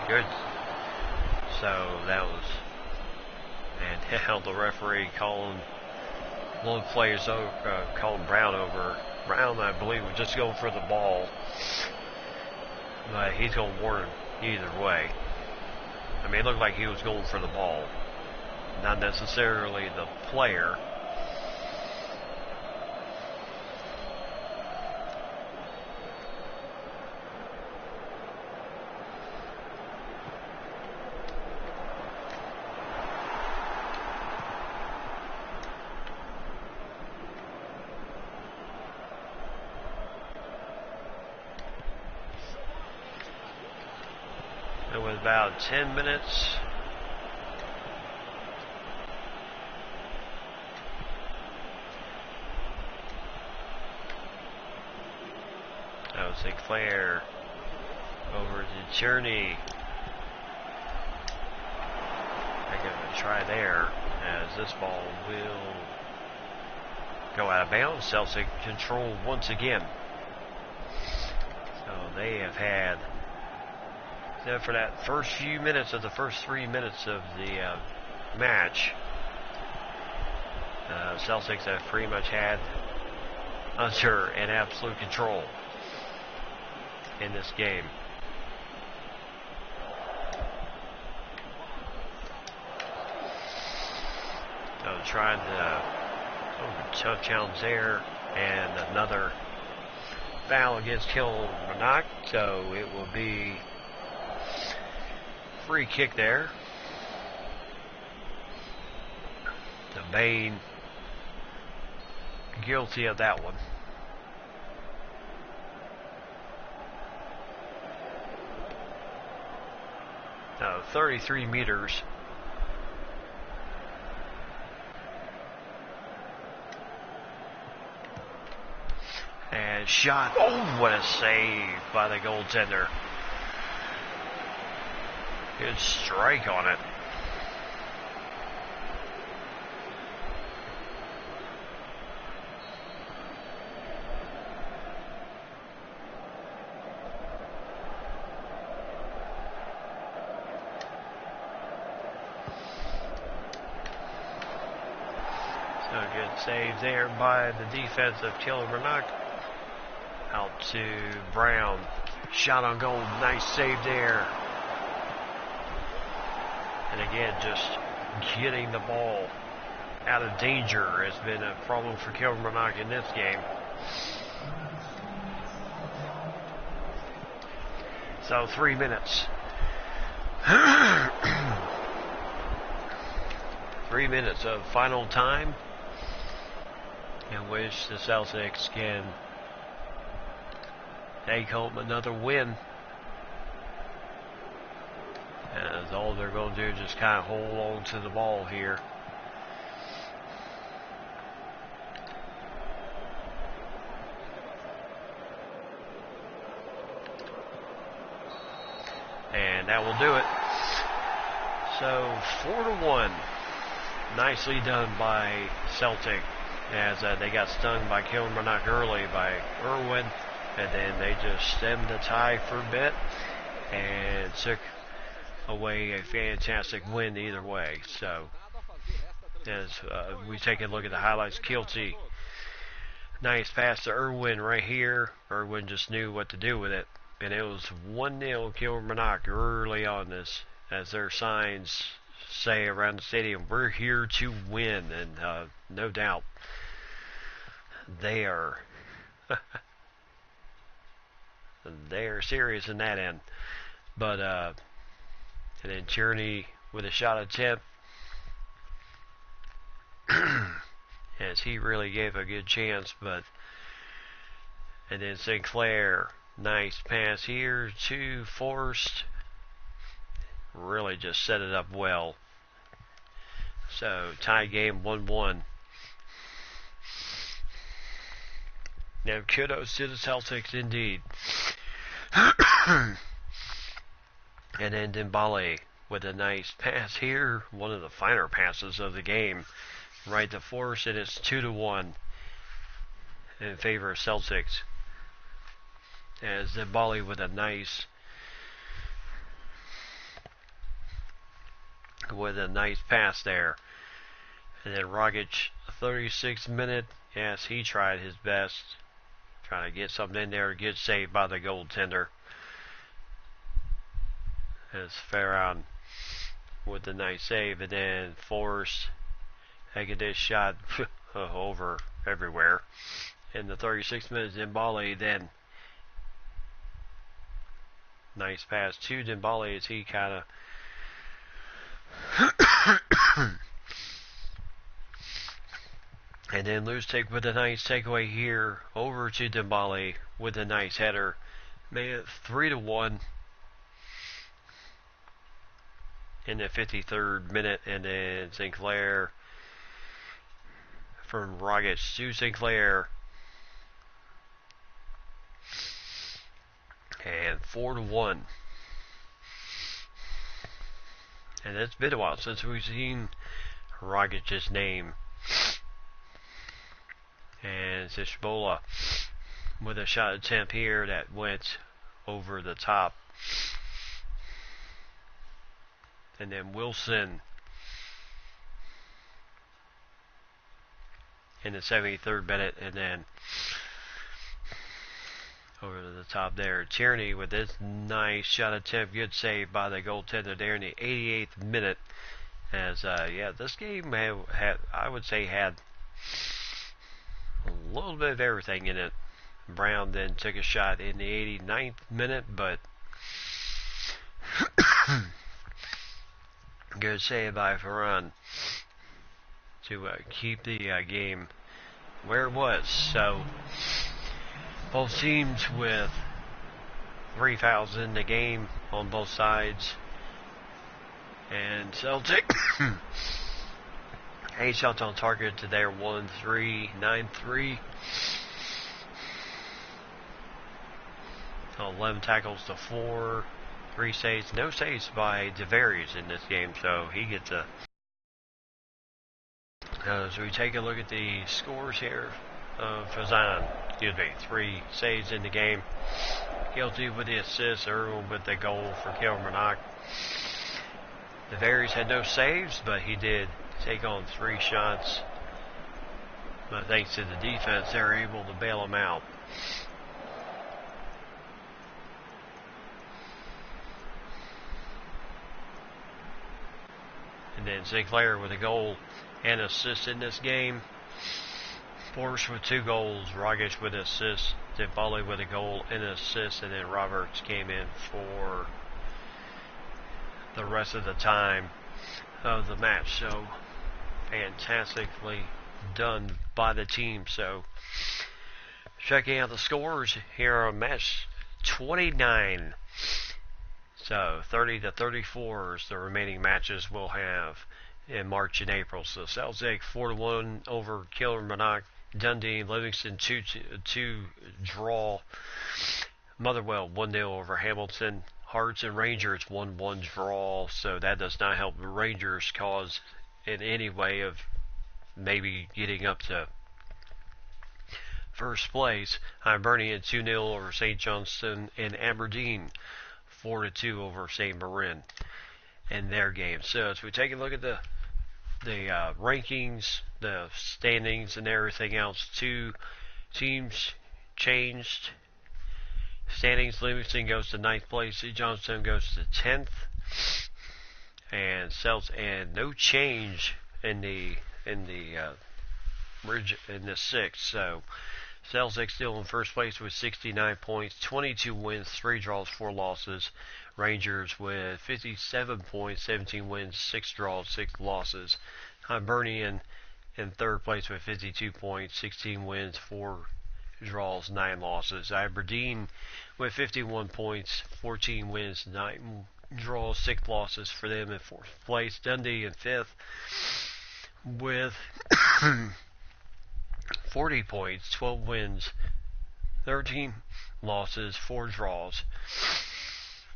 Good. So that was, and held the referee calling one players over, calling Brown over. Brown, I believe, was just going for the ball. but he's going to warn either way. I mean, it looked like he was going for the ball, not necessarily the player. And with about 10 minutes, Sinclair over to Tierney. They're going to try there as this ball will go out of bounds. Celtic control once again. So they have had, except for that first few minutes of the first 3 minutes of the match, Celtics have pretty much had under and absolute control in this game. So trying to tough challenge there, and another foul against Kilmarnock, so it will be free kick there. The Bain guilty of that one. 33 meters. And shot. Oh, what a save by the goaltender. Good strike on it. Save there by the defense of Kilmarnock. Out to Brown. Shot on goal. Nice save there. And again, just getting the ball out of danger has been a problem for Kilmarnock in this game. So 3 minutes. 3 minutes of final time, in which the Celtics can take home another win. As all they're going to do is just kind of hold on to the ball here. And that will do it. So 4-1. Nicely done by Celtic, as they got stung by Kilmarnock early by Irwin, and then they just stemmed the tie for a bit and took away a fantastic win either way. So as we take a look at the highlights, Kilty, nice pass to Irwin right here. Irwin just knew what to do with it, and it was 1-0 Kilmarnock early on this, as their signs say around the stadium. We're here to win, and no doubt they are they are serious in that end. But and then Tierney with a shot attempt, as he really gave a good chance. But and then Sinclair, nice pass here to Forrest, really just set it up well. So tie game 1-1. Now kudos to the Celtics indeed. And then Dembele with a nice pass here, one of the finer passes of the game, right to Force, and it's 2-1 in favor of Celtics. As Dembele with a nice pass there. And then Rogic, 36th minute, yes, he tried his best, trying to get something in there. Good save by the goaltender. as Farron with a nice save, and then Forrest taking this shot over everywhere. In the 36th minute, Dembele then nice pass to Dembele as he kind of and then Lustig with a nice takeaway here over to Dembele with a nice header. Made it 3-1 in the 53rd minute, and then Sinclair from Rogic to Sinclair, and 4-1. And it's been a while since we've seen Rogic's name. And Zishbola with a shot attempt here that went over the top. And then Wilson in the 73rd minute, and then over to the top there. Tierney with this nice shot attempt. Good save by the goaltender there in the 88th minute. As, this game had I would say, had a little bit of everything in it. Brown then took a shot in the 89th minute, but good save by Ferran to keep the game where it was. So both teams with 3 fouls in the game on both sides, and Celtic 8 shots on target to their 1-3-9-3. 11 tackles to 4, 3 saves. No saves by DeVries in this game, so he gets a... so we take a look at the scores here. Fazan, 3 saves in the game. Guilty with the assist, Earl with the goal for Kilmarnock. DeVries had no saves, but he did take on 3 shots. But thanks to the defense, they were able to bail him out. And then Sinclair with a goal and assist in this game. Forrest with 2 goals, Rogic with an assist, Dembele with a goal and an assist, and then Roberts came in for the rest of the time of the match. So fantastically done by the team. So checking out the scores here on match 29. So 30-34 is the remaining matches we'll have in March and April. So Celtic 4-1 over Kilmarnock. Dundee, Livingston 2 draw. Motherwell 1-0 over Hamilton. Hearts and Rangers 1-1 draw. So that does not help the Rangers' cause in any way of maybe getting up to first place. Hibernian 2-0 over St. Johnstone, and Aberdeen 4-2 over St. Mirren in their game. So as we take a look at the rankings, the standings, and everything else, 2 teams changed standings. Livingston goes to 9th place. St. Johnstone goes to 10th, and no change in the 6th. So Celtic still in first place with 69 points, 22 wins, 3 draws, 4 losses. Rangers with 57 points, 17 wins, 6 draws, 6 losses. Hibernian in third place with 52 points, 16 wins, 4 draws, 9 losses. Aberdeen with 51 points, 14 wins, 9 draws, 6 losses for them in fourth place. Dundee in fifth with 40 points, 12 wins, 13 losses, 4 draws.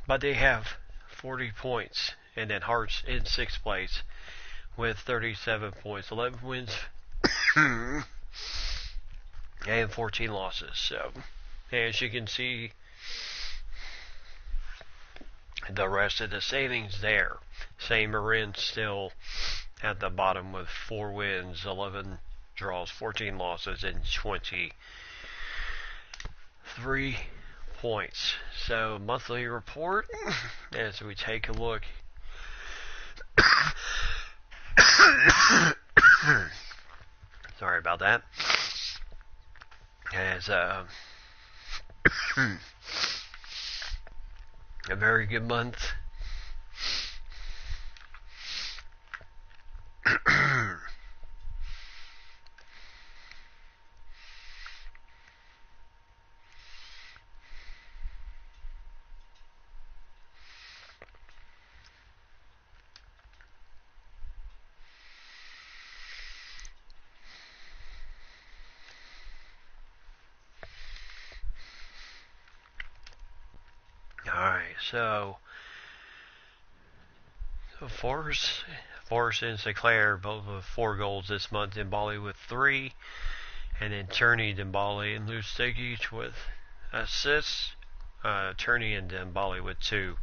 But they have 40 points. And then Hearts in 6th place with 37 points, 11 wins, and 14 losses. So, as you can see, the rest of the standings there. St. Mirren still at the bottom with 4 wins, 11 draws, 14 losses, and 23 points. So monthly report as we take a look. Sorry about that. As a very good month. Alright, so Forrest and Sinclair both with 4 goals this month. Dembali with 3, and then Turney, Dembali, and Lustig each with assists. Turney and Dembali with 2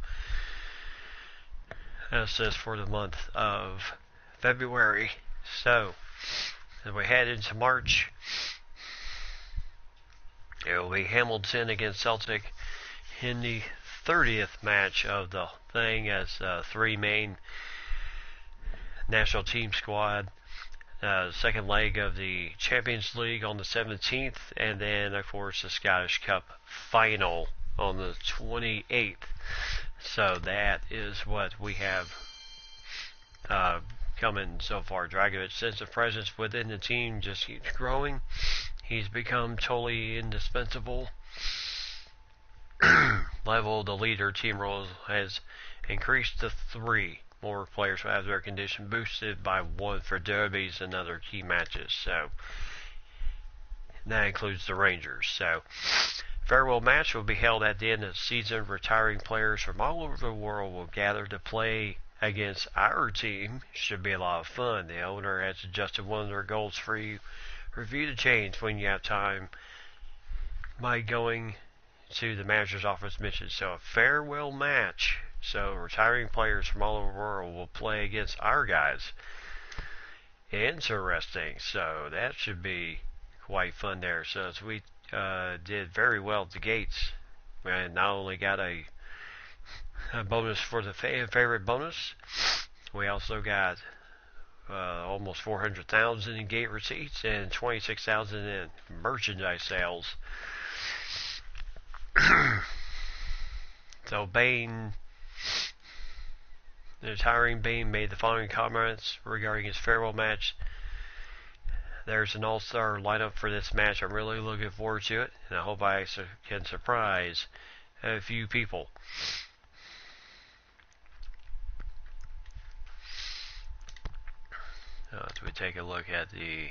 assists for the month of February. So as we head into March, it will be Hamilton against Celtic in the 30th match of the thing, as 3 main national team squad. Second leg of the Champions League on the 17th, and then of course the Scottish Cup final on the 28th. So that is what we have coming so far. Dragovic's sense of presence within the team just keeps growing. He's become totally indispensable. Level the leader team role has increased to 3. More players will have their condition boosted by 1 for derbies and other key matches. So that includes the Rangers. So farewell match will be held at the end of the season. Retiring players from all over the world will gather to play against our team. Should be a lot of fun. The owner has adjusted one of their goals for you. Review the change when you have time by going to the manager's office mentioned. So a farewell match. So retiring players from all over the world will play against our guys. Interesting. So that should be quite fun there. So as we did very well at the gates, and not only got a bonus for the fan favorite bonus, we also got almost 400,000 in gate receipts and 26,000 in merchandise sales. So Bain, the retiring Bain, made the following comments regarding his farewell match. There's an all-star lineup for this match. I'm really looking forward to it, and I hope I can surprise a few people. As we take a look at the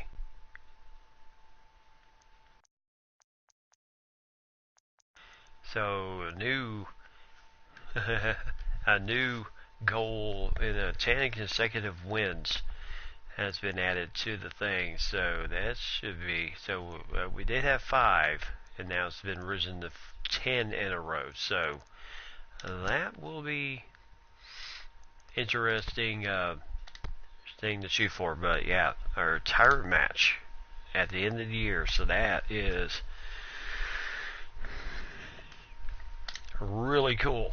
a new goal in 10 consecutive wins has been added to the thing. So that should be, so we did have 5, and now it's been risen to 10 in a row. So that will be interesting thing to shoot for. But yeah, our retirement match at the end of the year. So that is really cool.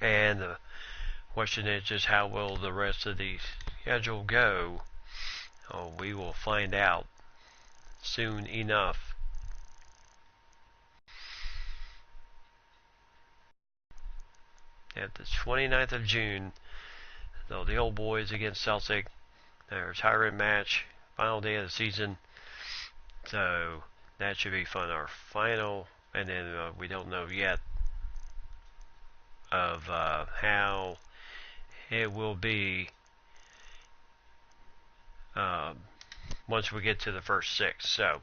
And the question is just how will the rest of the schedule go? Oh, we will find out soon enough. At the 29th of June, though, the old boys against Celtic, their retirement match, final day of the season. So that should be fun. Our final, and then we don't know yet of how it will be once we get to the first 6. So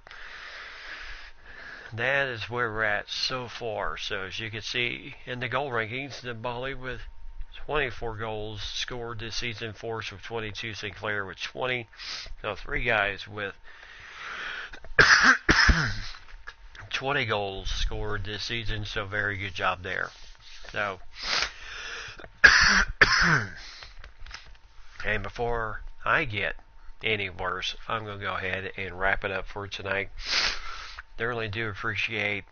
that is where we're at so far. So as you can see in the goal rankings, Dembali with 24 goals scored this season, Forrest with 22, Sinclair with 20. So 3 guys with 20 goals scored this season, so very good job there. So and before I get any worse, I'm going to go ahead and wrap it up for tonight. certainly do appreciate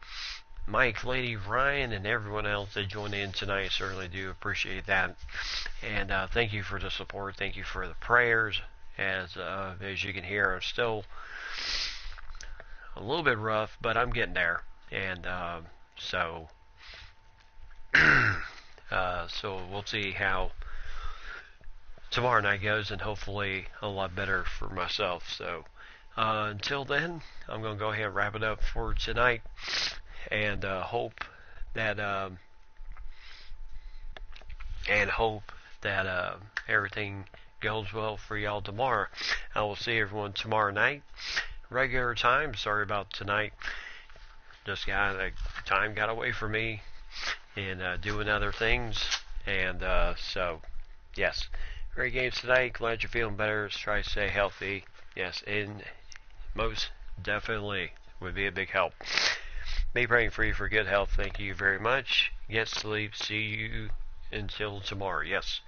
Mike, Lady, Ryan, and everyone else that joined in tonight. Certainly do appreciate that. And thank you for the support. Thank you for the prayers. As you can hear, I'm still a little bit rough, but I'm getting there. And so we'll see how tomorrow night goes, and hopefully a lot better for myself. So until then, I'm going to go ahead and wrap it up for tonight, and hope that everything goes well for y'all tomorrow. I will see everyone tomorrow night, regular time. Sorry about tonight. Just time got away from me and doing other things, and so yes, great games tonight. Glad you're feeling better. Try to stay healthy. Yes, and most definitely would be a big help. Be praying for you for good health. Thank you very much. Get sleep. See you until tomorrow. Yes.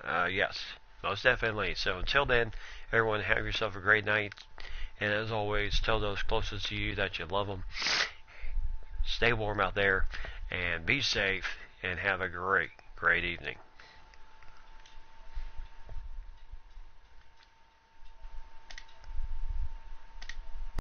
Yes, most definitely. So until then, everyone have yourself a great night. And as always, tell those closest to you that you love them. Stay warm out there and be safe and have a great evening.